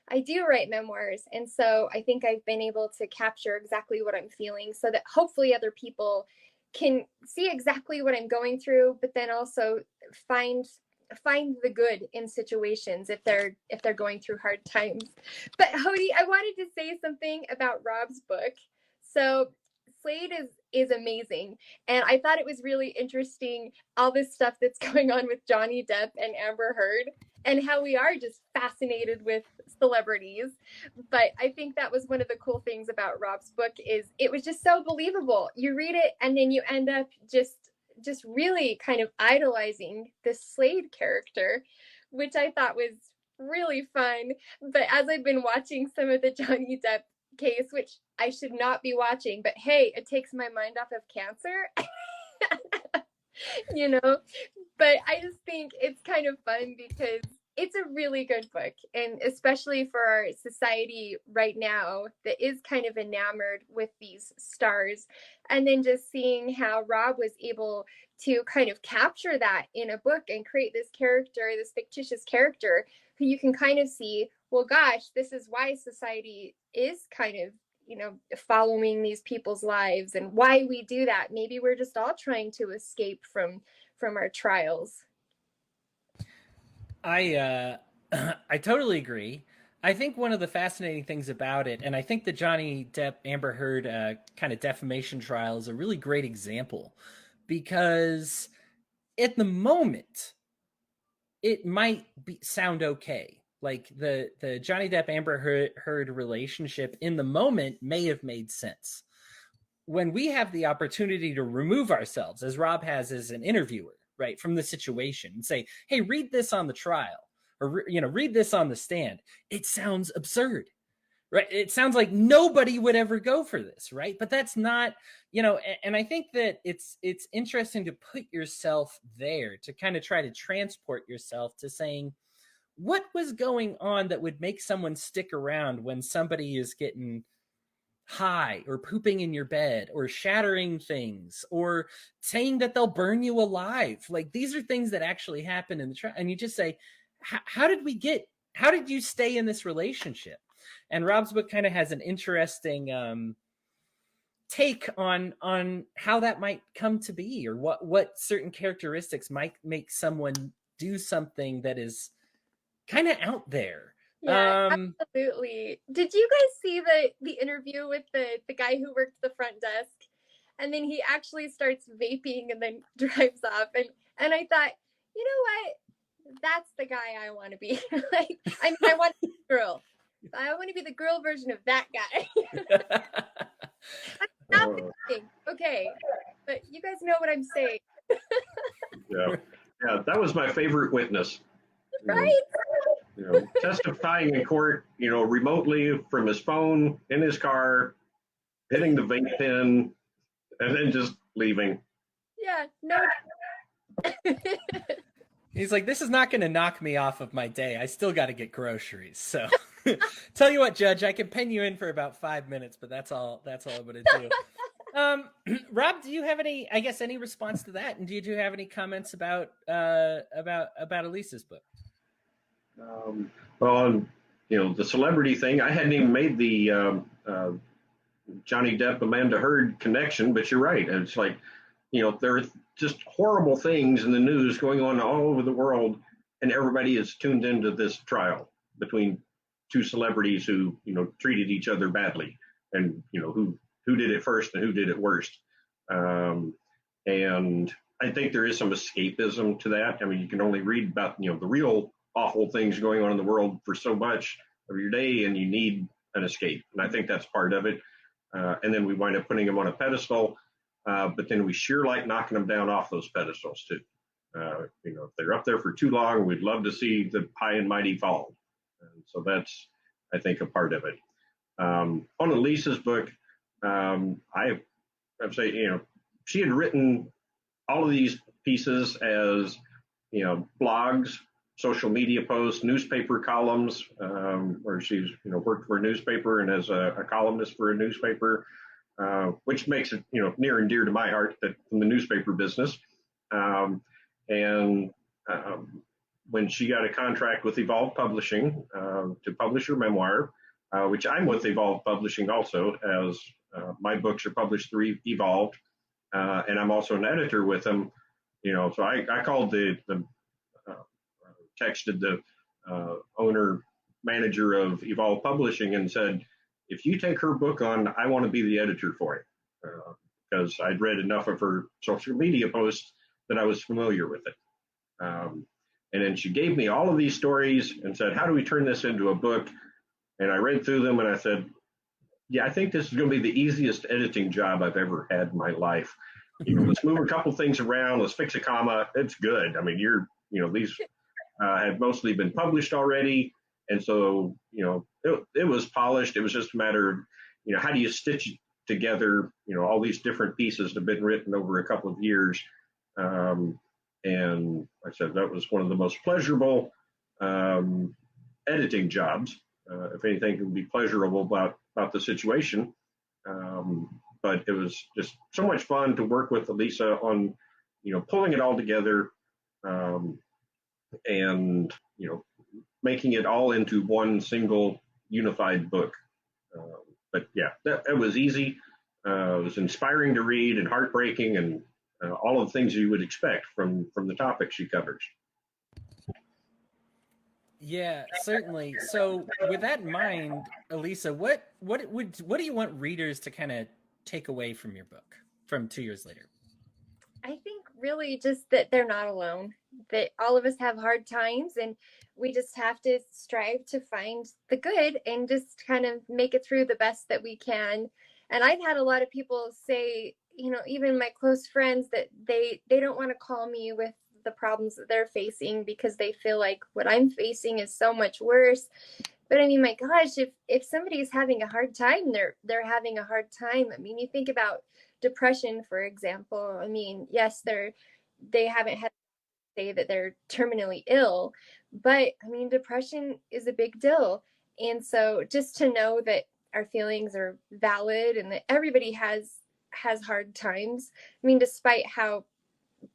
I do write memoirs. And so I think I've been able to capture exactly what I'm feeling so that hopefully other people can see exactly what I'm going through, but then also find the good in situations if they're going through hard times. But Hody, I wanted to say something about Rob's book. So Slade is amazing, and I thought it was really interesting all this stuff that's going on with Johnny Depp and Amber Heard and how we are just fascinated with celebrities. But I think that was one of the cool things about Rob's book is it was just so believable. You read it and then you end up just really kind of idolizing this Slade character, which I thought was really fun. But as I've been watching some of the Johnny Depp case, which I should not be watching, but hey, it takes my mind off of cancer. But I just think it's kind of fun because it's a really good book, and especially for our society right now that is kind of enamored with these stars. And then just seeing how Rob was able to kind of capture that in a book and create this character, this fictitious character who you can kind of see, well, gosh, this is why society is kind of following these people's lives and why we do that. Maybe we're just all trying to escape from our trials. I I totally agree. I think one of the fascinating things about it, and I think the Johnny Depp Amber Heard kind of defamation trial is a really great example because at the moment it might sound okay. Like the Johnny Depp Amber Heard relationship in the moment may have made sense. When we have the opportunity to remove ourselves, as Rob has as an interviewer, right, from the situation and say, hey, read this on the trial or, read this on the stand, it sounds absurd, right? It sounds like nobody would ever go for this, right? But that's not, and I think that it's interesting to put yourself there, to kind of try to transport yourself to saying, what was going on that would make someone stick around when somebody is getting high or pooping in your bed or shattering things or saying that they'll burn you alive? Like, these are things that actually happen in the trial, and you just say, how did you stay in this relationship? And Rob's book kind of has an interesting take on how that might come to be, or what certain characteristics might make someone do something that is kind of out there. Yeah, absolutely. Did you guys see the interview with the guy who worked the front desk? And then he actually starts vaping and then drives off. And I thought, you know what? That's the guy I want to be. Like, I mean, I want to be the girl. I want to be the girl version of that guy. I'm not thinking, okay, but you guys know what I'm saying. Yeah, yeah, that was my favorite witness. Right? Testifying in court, remotely from his phone in his car, hitting the vape pen, and then just leaving. Yeah, no. He's like, this is not going to knock me off of my day. I still got to get groceries. So, tell you what, Judge, I can pen you in for about 5 minutes, but that's all I'm going to do. Rob, do you have any response to that? And did you have any comments about Elisa's book? Well, the celebrity thing, I hadn't even made the Johnny Depp Amanda Heard connection, but you're right. It's like, there are just horrible things in the news going on all over the world, and everybody is tuned into this trial between two celebrities who, treated each other badly, and who did it first and who did it worst. And I think there is some escapism to that. I mean, you can only read about the real awful things going on in the world for so much of your day, and you need an escape. And I think that's part of it. And then we wind up putting them on a pedestal, but then we sure like knocking them down off those pedestals too. If they're up there for too long, we'd love to see the high and mighty fall. And so that's, I think, a part of it. On Elisa's book, I'd say, she had written all of these pieces as, blogs, social media posts, newspaper columns, where she's, worked for a newspaper and as a columnist for a newspaper, which makes it, near and dear to my heart, that from the newspaper business. And when she got a contract with Evolve Publishing to publish her memoir, which I'm with Evolve Publishing also, as my books are published through Evolve, and I'm also an editor with them. So I called texted the owner manager of Evolve Publishing and said, if you take her book on, I want to be the editor for it, because I'd read enough of her social media posts that I was familiar with it. And then she gave me all of these stories and said, how do we turn this into a book? And I read through them and I said, yeah, I think this is going to be the easiest editing job I've ever had in my life. Let's move a couple things around. Let's fix a comma. It's good. I mean, these had mostly been published already. And so, it was polished. It was just a matter of, how do you stitch together, all these different pieces that have been written over a couple of years. And like I said, that was one of the most pleasurable editing jobs. If anything can be pleasurable about the situation. But it was just so much fun to work with Elisa on, pulling it all together, and, making it all into one single unified book. But yeah, that was easy. It was inspiring to read and heartbreaking, and all of the things you would expect from the topic she covers. Yeah, certainly. So, with that in mind, Elisa, what do you want readers to kind of take away from your book from 2 years later? I think really just that they're not alone, that all of us have hard times, and we just have to strive to find the good and just kind of make it through the best that we can. And I've had a lot of people say, even my close friends, that they don't want to call me with the problems that they're facing because they feel like what I'm facing is so much worse. But I mean, my gosh, if somebody is having a hard time, they're having a hard time. I mean, you think about depression, for example. I mean, yes, they haven't had to say that they're terminally ill, but I mean, depression is a big deal. And so just to know that our feelings are valid and that everybody has hard times. I mean, despite how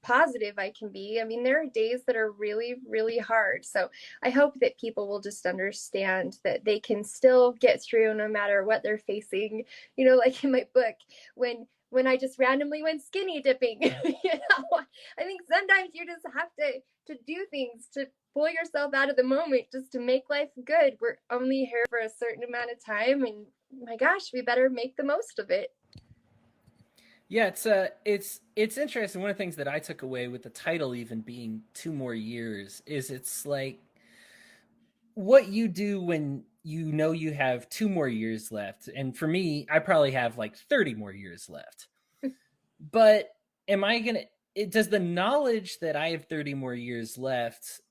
positive I can be. I mean, there are days that are really, really hard. So I hope that people will just understand that they can still get through no matter what they're facing. Like in my book, when I just randomly went skinny dipping. I think sometimes you just have to do things to pull yourself out of the moment just to make life good. We're only here for a certain amount of time, and my gosh, we better make the most of it. Yeah, it's interesting. One of the things that I took away with the title even being 2 more years is it's like what you do when you know you have 2 more years left. And for me, I probably have like 30 more years left. But am I gonna it does the knowledge that I have 30 more years left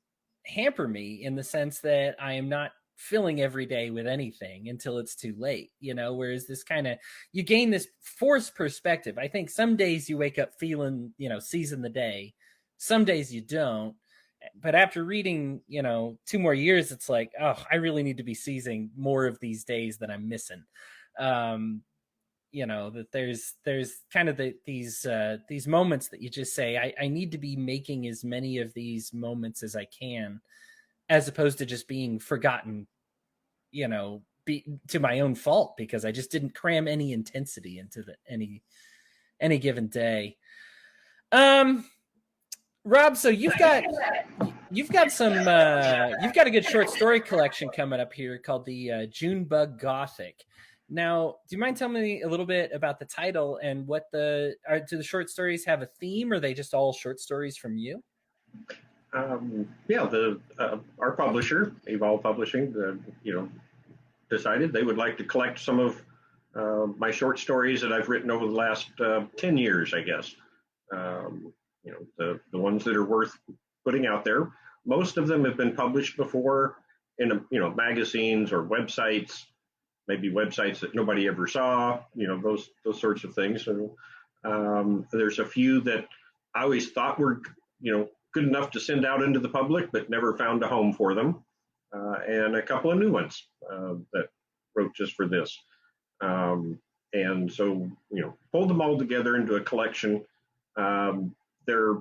hamper me in the sense that I am not filling every day with anything until it's too late, whereas this kind of you gain this forced perspective. I think some days you wake up feeling, seizing the day. Some days you don't. But after reading, 2 more years, it's like, oh, I really need to be seizing more of these days that I'm missing. Um, that there's kind of these moments that you just say, I need to be making as many of these moments as I can, as opposed to just being forgotten, to my own fault because I just didn't cram any intensity into any given day. Um, Rob, so you've got a good short story collection coming up here called the June Bug Gothic. Now, do you mind telling me a little bit about the title and what do the short stories have a theme, or are they just all short stories from you? Yeah, the our publisher, Evolve Publishing, decided they would like to collect some of my short stories that I've written over the last 10 years, I guess. The ones that are worth putting out there. Most of them have been published before in magazines or websites, maybe websites that nobody ever saw. Those sorts of things. So there's a few that I always thought were good enough to send out into the public, but never found a home for them. And a couple of new ones that wrote just for this. And so, pulled them all together into a collection. They're,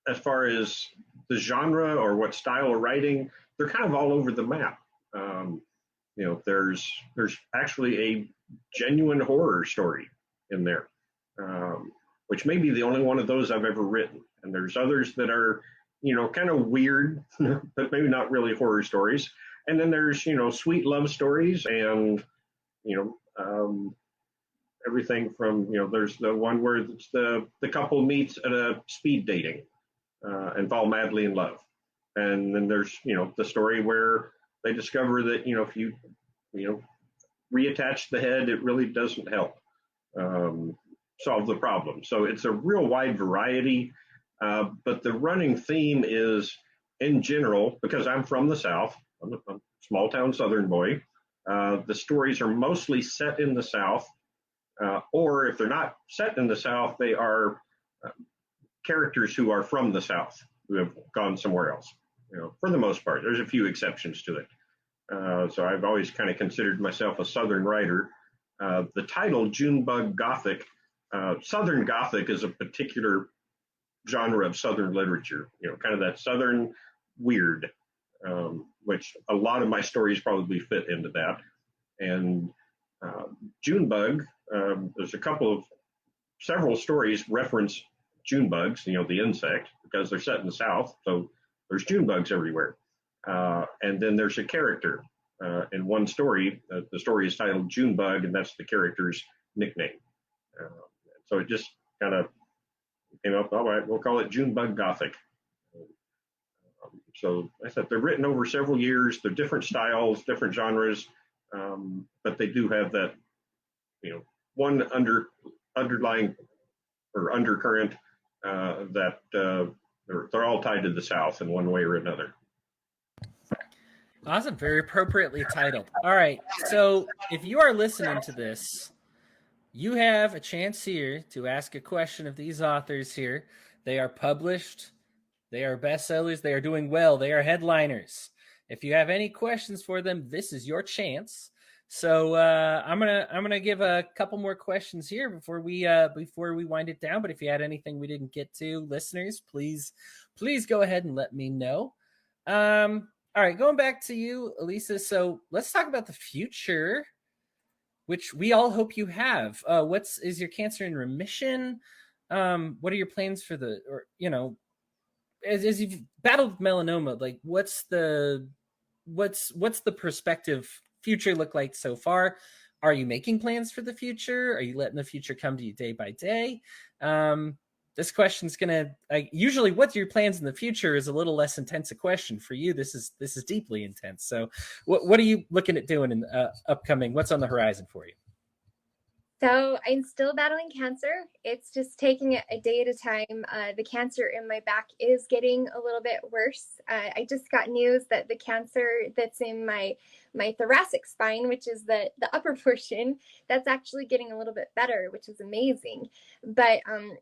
as far as the genre or what style of writing, they're kind of all over the map. There's actually a genuine horror story in there, which may be the only one of those I've ever written. And there's others that are, kind of weird, but maybe not really horror stories. And then there's, sweet love stories and, you know, um, everything from, there's the one where it's the couple meets at a speed dating and fall madly in love. And then there's, the story where they discover that, if you know, reattach the head, it really doesn't help solve the problem. So it's a real wide variety. But the running theme is, in general, because I'm from the South, I'm a small town Southern boy, the stories are mostly set in the South. Or if they're not set in the South, they are uh, characters who are from the South who have gone somewhere else. For the most part, there's a few exceptions to it. So I've always kind of considered myself a Southern writer. The title, Junebug Gothic, Southern Gothic is a particular genre of Southern literature, kind of that Southern weird, which a lot of my stories probably fit into that. And Junebug, there's several stories reference June bugs, the insect, because they're set in the South. So there's June bugs everywhere. And then there's a character. In one story, the story is titled Junebug, and that's the character's nickname. Uh, so it just kind of came up, all right, we'll call it Junebug Gothic. So I said they're written over several years. They're different styles, different genres, but they do have that, one underlying or undercurrent that they're all tied to the South in one way or another. Awesome. Very appropriately titled. All right. So if you are listening to this, you have a chance here to ask a question of these authors here. They are published. They are bestsellers. They are doing well. They are headliners. If you have any questions for them, this is your chance. So I'm gonna give a couple more questions here before we wind it down. But if you had anything we didn't get to, listeners, please go ahead and let me know. All right, going back to you, Elisa. So let's talk about the future, which we all hope you have. Is your cancer in remission? What are your plans for as you've battled melanoma? Like, what's the perspective future look like so far? Are you making plans for the future? Are you letting the future come to you day by day? This question's gonna usually what's your plans in the future is a little less intense a question. For you, this is deeply intense. So what are you looking at doing in upcoming? What's on the horizon for you? So I'm still battling cancer. It's just taking it a day at a time. The cancer in my back is getting a little bit worse. I just got news that the cancer that's in my thoracic spine, which is the upper portion, that's actually getting a little bit better, which is amazing. But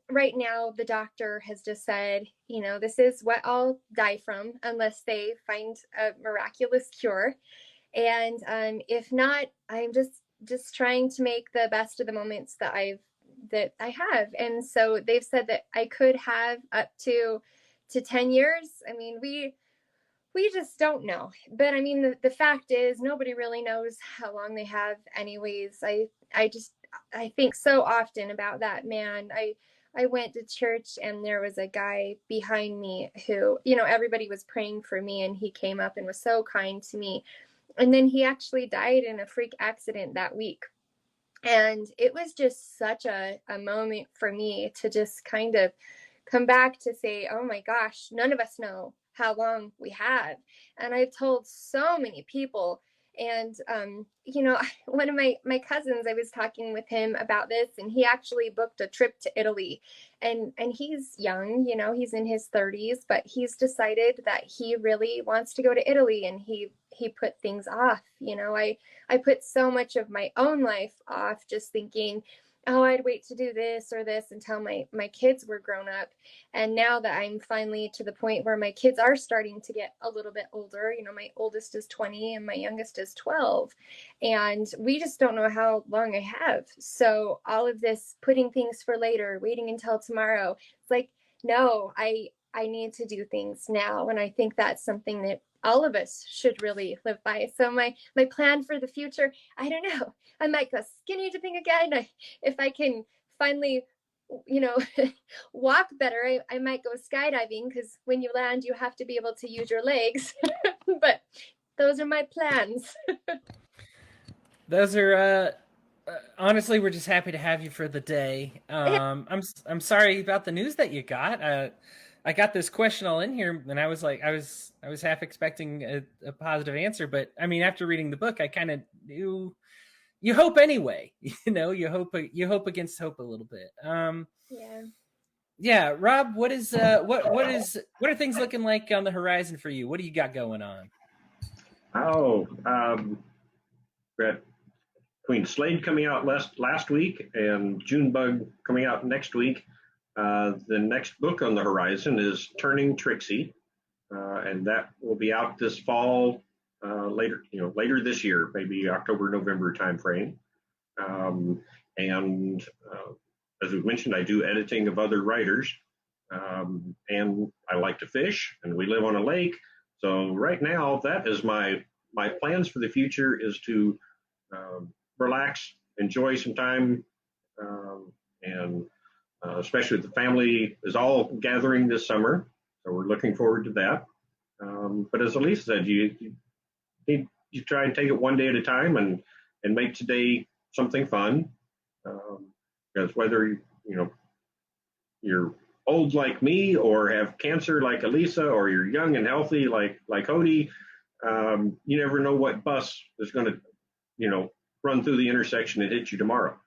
right now, the doctor has just said, this is what I'll die from unless they find a miraculous cure. And if not, I'm just trying to make the best of the moments that I have. And so they've said that I could have up to 10 years. I mean, we just don't know. But I mean, the fact is nobody really knows how long they have anyways. I think so often about that man. I went to church and there was a guy behind me who, everybody was praying for me, and he came up and was so kind to me. And then he actually died in a freak accident that week. And it was just such a moment for me to just kind of come back to say, oh my gosh, none of us know how long we have. And I've told so many people. And, one of my cousins, I was talking with him about this, and he actually booked a trip to Italy. And he's young, he's in his 30s, but he's decided that he really wants to go to Italy, and he put things off. I put so much of my own life off, just thinking, oh, I'd wait to do this or this until my kids were grown up. And now that I'm finally to the point where my kids are starting to get a little bit older, my oldest is 20 and my youngest is 12. And we just don't know how long I have. So all of this putting things for later, waiting until tomorrow, it's like, no, I need to do things now. And I think that's something that all of us should really live by. So my plan for the future, I don't know. I might go skinny dipping again. If I can finally, walk better, I might go skydiving, because when you land, you have to be able to use your legs. But those are my plans. Those are honestly, we're just happy to have you for the day. I'm sorry about the news that you got. I got this question all in here, and I was like, I was half expecting a positive answer, but I mean, after reading the book, I kind of knew. You hope anyway, you hope against hope a little bit. Yeah. Rob, what are things looking like on the horizon for you? What do you got going on? Between Slade coming out last week and Junebug coming out next week, the next book on the horizon is Turning Trixie, and that will be out this fall, later this year, maybe October, November timeframe. And as we mentioned, I do editing of other writers, and I like to fish, and we live on a lake. So right now, that is my plans for the future, is to relax, enjoy some time, and especially the family is all gathering this summer. So we're looking forward to that. But as Elise said, you try and take it one day at a time and make today something fun. Um, because whether you're old like me or have cancer like Elisa or you're young and healthy like Hody, you never know what bus is going to run through the intersection and hit you tomorrow.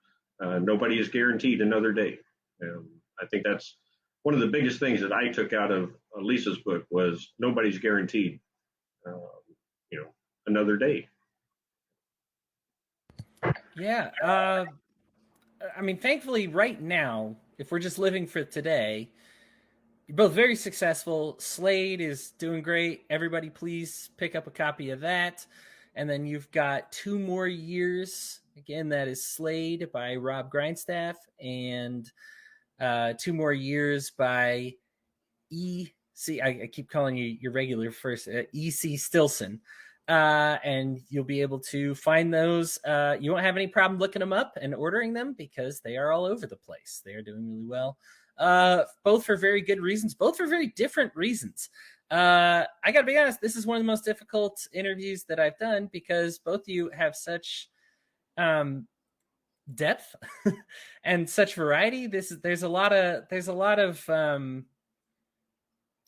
Nobody is guaranteed another day. I think that's one of the biggest things that I took out of Lisa's book was nobody's guaranteed, uh, another day. Yeah. I mean, thankfully, right now, if we're just living for today, you're both very successful. Slade is doing great. Everybody, please pick up a copy of that. And then you've got 2 more years. Again, that is Slade by Rob Grindstaff, and 2 more years by I keep calling you your regular first, E.C. Stilson. And you'll be able to find those. You won't have any problem looking them up and ordering them because they are all over the place. They are doing really well, both for very good reasons, both for very different reasons. I got to be honest, this is one of the most difficult interviews that I've done because both of you have such depth and such variety. There's a lot of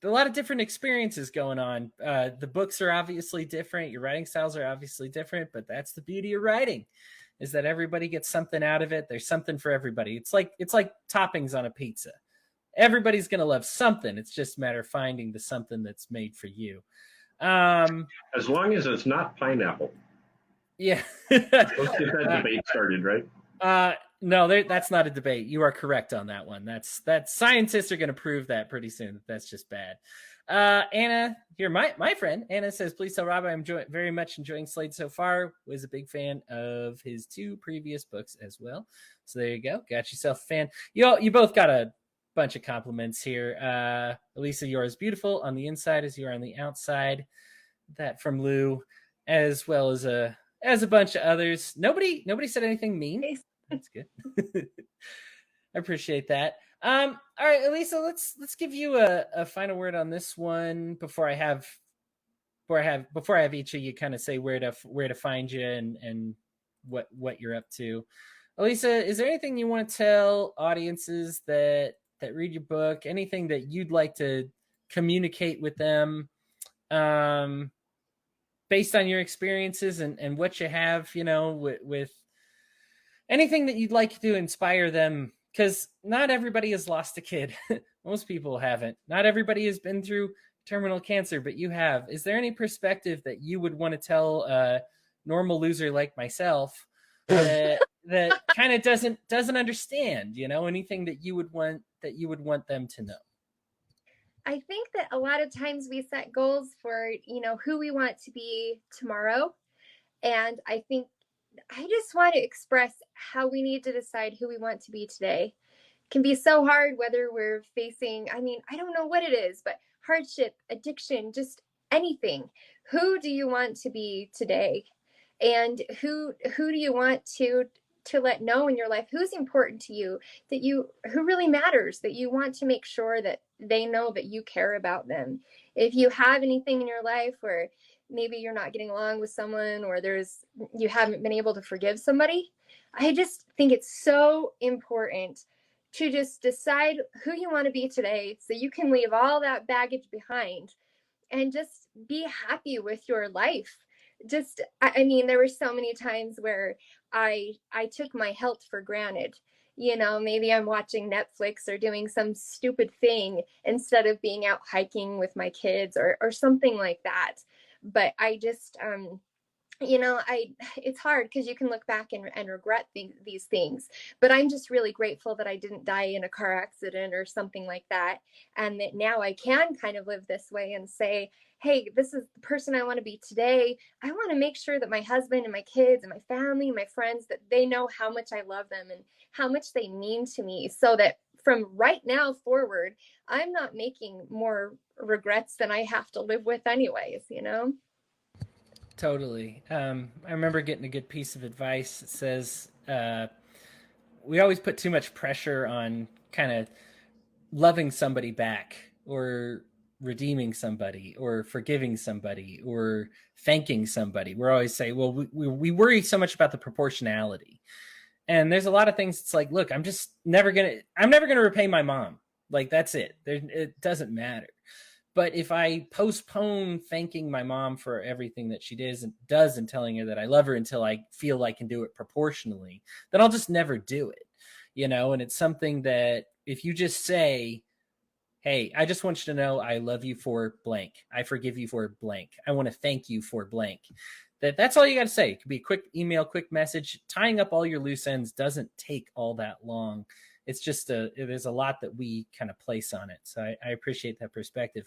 a lot of different experiences going on. The books are obviously different. Your writing styles are obviously different, but that's the beauty of writing, is that everybody gets something out of it. There's something for everybody. It's like toppings on a pizza. Everybody's going to love something. It's just a matter of finding the something that's made for you. As long as it's not pineapple. Yeah. Let's get that debate started, right? No, that's not a debate. You are correct on that one. That scientists are going to prove that pretty soon. That's just bad. Anna, here, my friend Anna says, please tell Rob I'm very much enjoying Slade so far. Was a big fan of his 2 previous books as well. So there you go. Got yourself a fan. You both got a bunch of compliments here. Elisa, you are as beautiful on the inside as you are on the outside. That from Lou, as well as a bunch of others. Nobody said anything mean. That's good. I appreciate that. All right, Elisa, let's give you a final word on this one before I have each of you kind of say where to find you and what you're up to. Elisa, is there anything you want to tell audiences that read your book? Anything that you'd like to communicate with them, based on your experiences and what you have, with anything that you'd like to inspire them? Because not everybody has lost a kid. Most people haven't. Not everybody has been through terminal cancer, but you have. Is there any perspective that you would want to tell a normal loser like myself that kind of doesn't understand, anything that you would want them to know? I think that a lot of times we set goals for, who we want to be tomorrow. And I think I just want to express how we need to decide who we want to be today. It can be so hard whether we're facing, I don't know what it is, but hardship, addiction, just anything. Who do you want to be today? And who do you want to let know in your life who's important to you, who really matters, that you want to make sure that they know that you care about them. If you have anything in your life where maybe you're not getting along with someone, or you haven't been able to forgive somebody, I just think it's so important to just decide who you want to be today so you can leave all that baggage behind and just be happy with your life. There were so many times where I took my health for granted. Maybe I'm watching Netflix or doing some stupid thing instead of being out hiking with my kids or something like that. But I just, it's hard because you can look back and regret these things. But I'm just really grateful that I didn't die in a car accident or something like that. And that now I can kind of live this way and say, hey, this is the person I want to be today. I want to make sure that my husband and my kids and my family, my friends, that they know how much I love them and how much they mean to me, so that from right now forward, I'm not making more regrets than I have to live with anyways, Totally. I remember getting a good piece of advice. It says, we always put too much pressure on kind of loving somebody back, or redeeming somebody or forgiving somebody or thanking somebody. We're always say, well, we worry so much about the proportionality. And there's a lot of things. It's like, look, I'm never going to repay my mom. Like, that's it. It doesn't matter. But if I postpone thanking my mom for everything that she does and telling her that I love her until I feel I can do it proportionally, then I'll just never do it, And it's something that if you just say, hey, I just want you to know I love you for blank. I forgive you for blank. I want to thank you for blank. That's all you got to say. It could be a quick email, quick message. Tying up all your loose ends doesn't take all that long. It's just there's a lot that we kind of place on it. So I appreciate that perspective.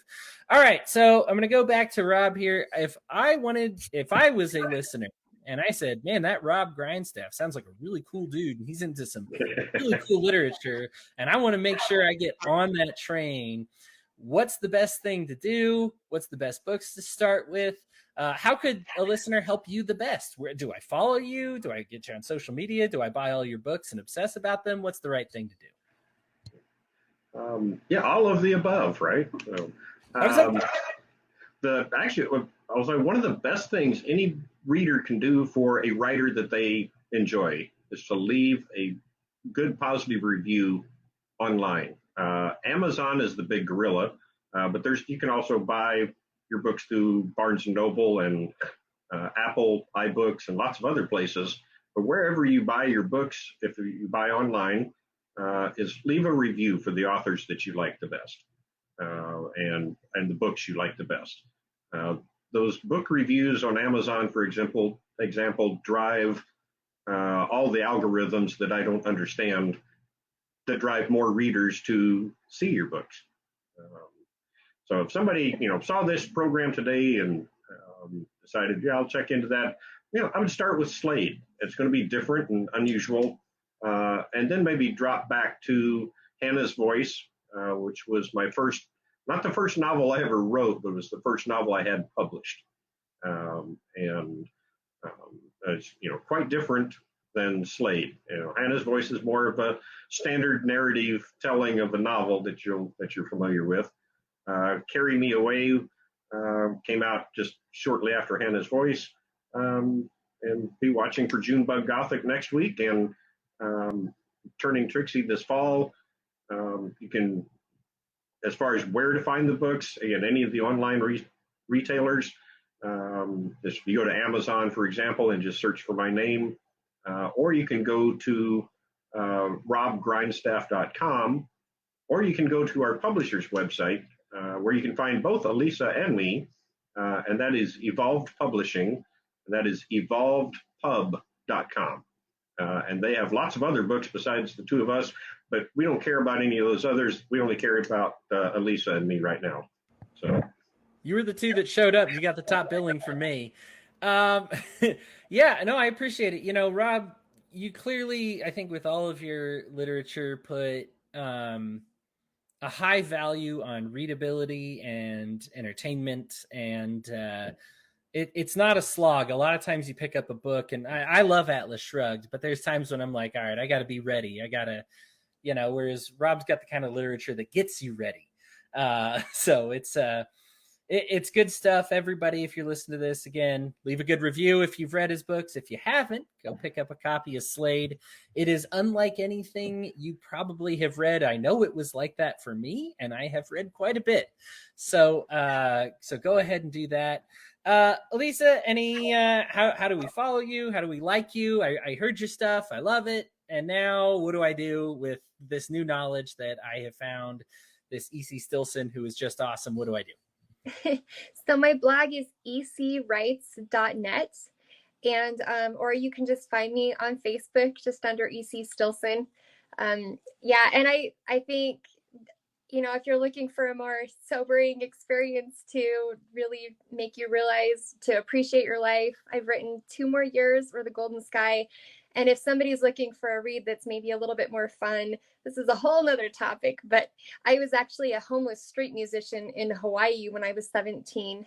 All right. So I'm going to go back to Rob here. If I was a listener and I said, man, that Rob Grindstaff sounds like a really cool dude, and he's into some really cool literature, and I want to make sure I get on that train, what's the best thing to do? What's the best books to start with? How could a listener help you the best? Where do I follow you? Do I get you on social media? Do I buy all your books and obsess about them? What's the right thing to do? Yeah, all of the above, right? So, I was like, one of the best things any reader can do for a writer that they enjoy is to leave a good positive review online. Amazon is the big gorilla, but you can also buy your books through Barnes and Noble and Apple iBooks and lots of other places. But wherever you buy your books, if you buy online, is leave a review for the authors that you like the best, and the books you like the best. Those book reviews on Amazon, for example, drive all the algorithms that I don't understand that drive more readers to see your books. So if somebody, saw this program today and decided, yeah, I'll check into that, I would start with Slade. It's going to be different and unusual, and then maybe drop back to Hannah's Voice, which was my first, not the first novel I ever wrote, but it was the first novel I had published. And it's, quite different than Slade. Hannah's Voice is more of a standard narrative telling of a novel that you're familiar with. Carry Me Away came out just shortly after Hannah's Voice, and be watching for Junebug Gothic next week, and Turning Trixie this fall. You can, as far as where to find the books, again, any of the online retailers. If you go to Amazon, for example, and just search for my name, or you can go to robgrindstaff.com, or you can go to our publisher's website, where you can find both Elisa and me, and that is Evolved Publishing, and that is evolvedpub.com. And they have lots of other books besides the two of us, but we don't care about any of those others. We only care about Elisa and me right now. So you were the two that showed up. You got the top billing from me. Yeah, no, I appreciate it. Rob, you clearly, I think with all of your literature, put a high value on readability and entertainment, and it's not a slog. A lot of times you pick up a book, and I love Atlas Shrugged, but there's times when I'm like, all right, I got to be ready. I got to, whereas Rob's got the kind of literature that gets you ready. So it's good stuff. Everybody, if you're listening to this, again, leave a good review if you've read his books. If you haven't, go pick up a copy of Slade. It is unlike anything you probably have read. I know it was like that for me, and I have read quite a bit. So go ahead and do that. Elisa, how do we follow you? How do we like you? I heard your stuff. I love it. And now what do I do with this new knowledge that I have found? This E.C. Stilson, who is just awesome. What do I do? So my blog is ecwrites.net, and or you can just find me on Facebook just under EC Stilson. Yeah, and I think, if you're looking for a more sobering experience to really make you realize to appreciate your life, I've written 2 More Years or The Golden Sky. And if somebody's looking for a read that's maybe a little bit more fun, this is a whole nother topic, but I was actually a homeless street musician in Hawaii when I was 17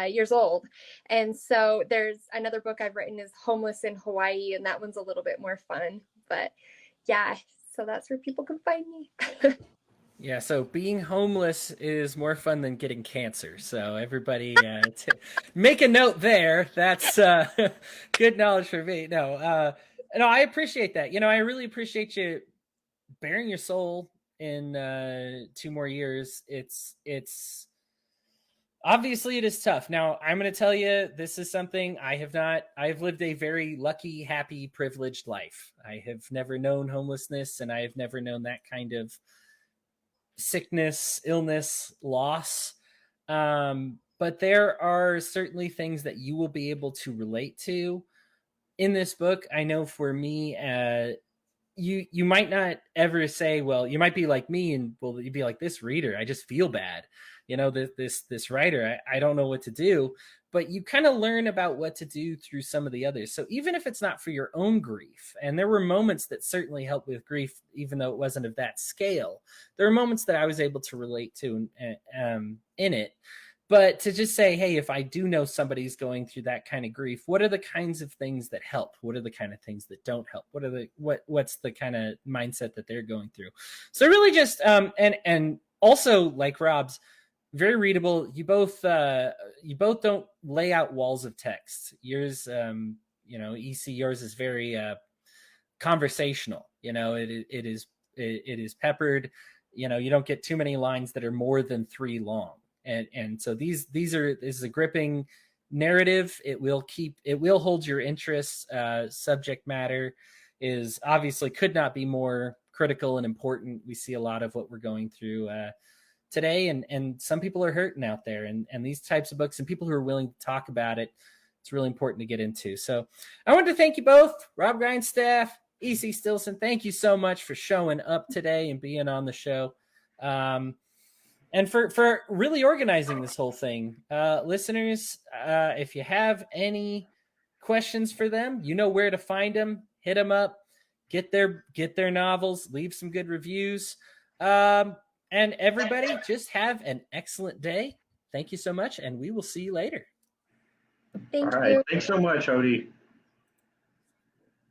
years old. And so there's another book I've written is Homeless in Hawaii, and that one's a little bit more fun. But yeah, so that's where people can find me. Yeah, so being homeless is more fun than getting cancer. So everybody, make a note there. That's good knowledge for me. No, I appreciate that. I really appreciate you bearing your soul in 2 more years. It's obviously it is tough. Now I'm going to tell you, this is something I have not. I've lived a very lucky, happy, privileged life. I have never known homelessness, and I have never known that kind of sickness, illness, loss. But there are certainly things that you will be able to relate to in this book. I know for me, you might not ever say, well, you might be like me, and well, you'd be like, this reader, I just feel bad. This writer, I don't know what to do. But you kind of learn about what to do through some of the others. So even if it's not for your own grief, and there were moments that certainly helped with grief, even though it wasn't of that scale, there were moments that I was able to relate to in it. But to just say, hey, if I do know somebody's going through that kind of grief, what are the kinds of things that help? What are the kind of things that don't help? What's the kind of mindset that they're going through? So really just and also, like Rob's, very readable. You both don't lay out walls of text. Yours, EC, yours is very conversational. It is peppered. You don't get too many lines that are more than 3 long. And so this is a gripping narrative. It will hold your interest. Subject matter is obviously could not be more critical and important. We see a lot of what we're going through today, and some people are hurting out there, and these types of books and people who are willing to talk about it, it's really important to get into. So I want to thank you both, Rob Grindstaff, E.C. Stilson. Thank you so much for showing up today and being on the show. And for really organizing this whole thing. Listeners, if you have any questions for them, you know where to find them. Hit them up, get their novels, leave some good reviews. And everybody, just have an excellent day. Thank you so much, and we will see you later. Thank All right. you. Thanks so much, Odie.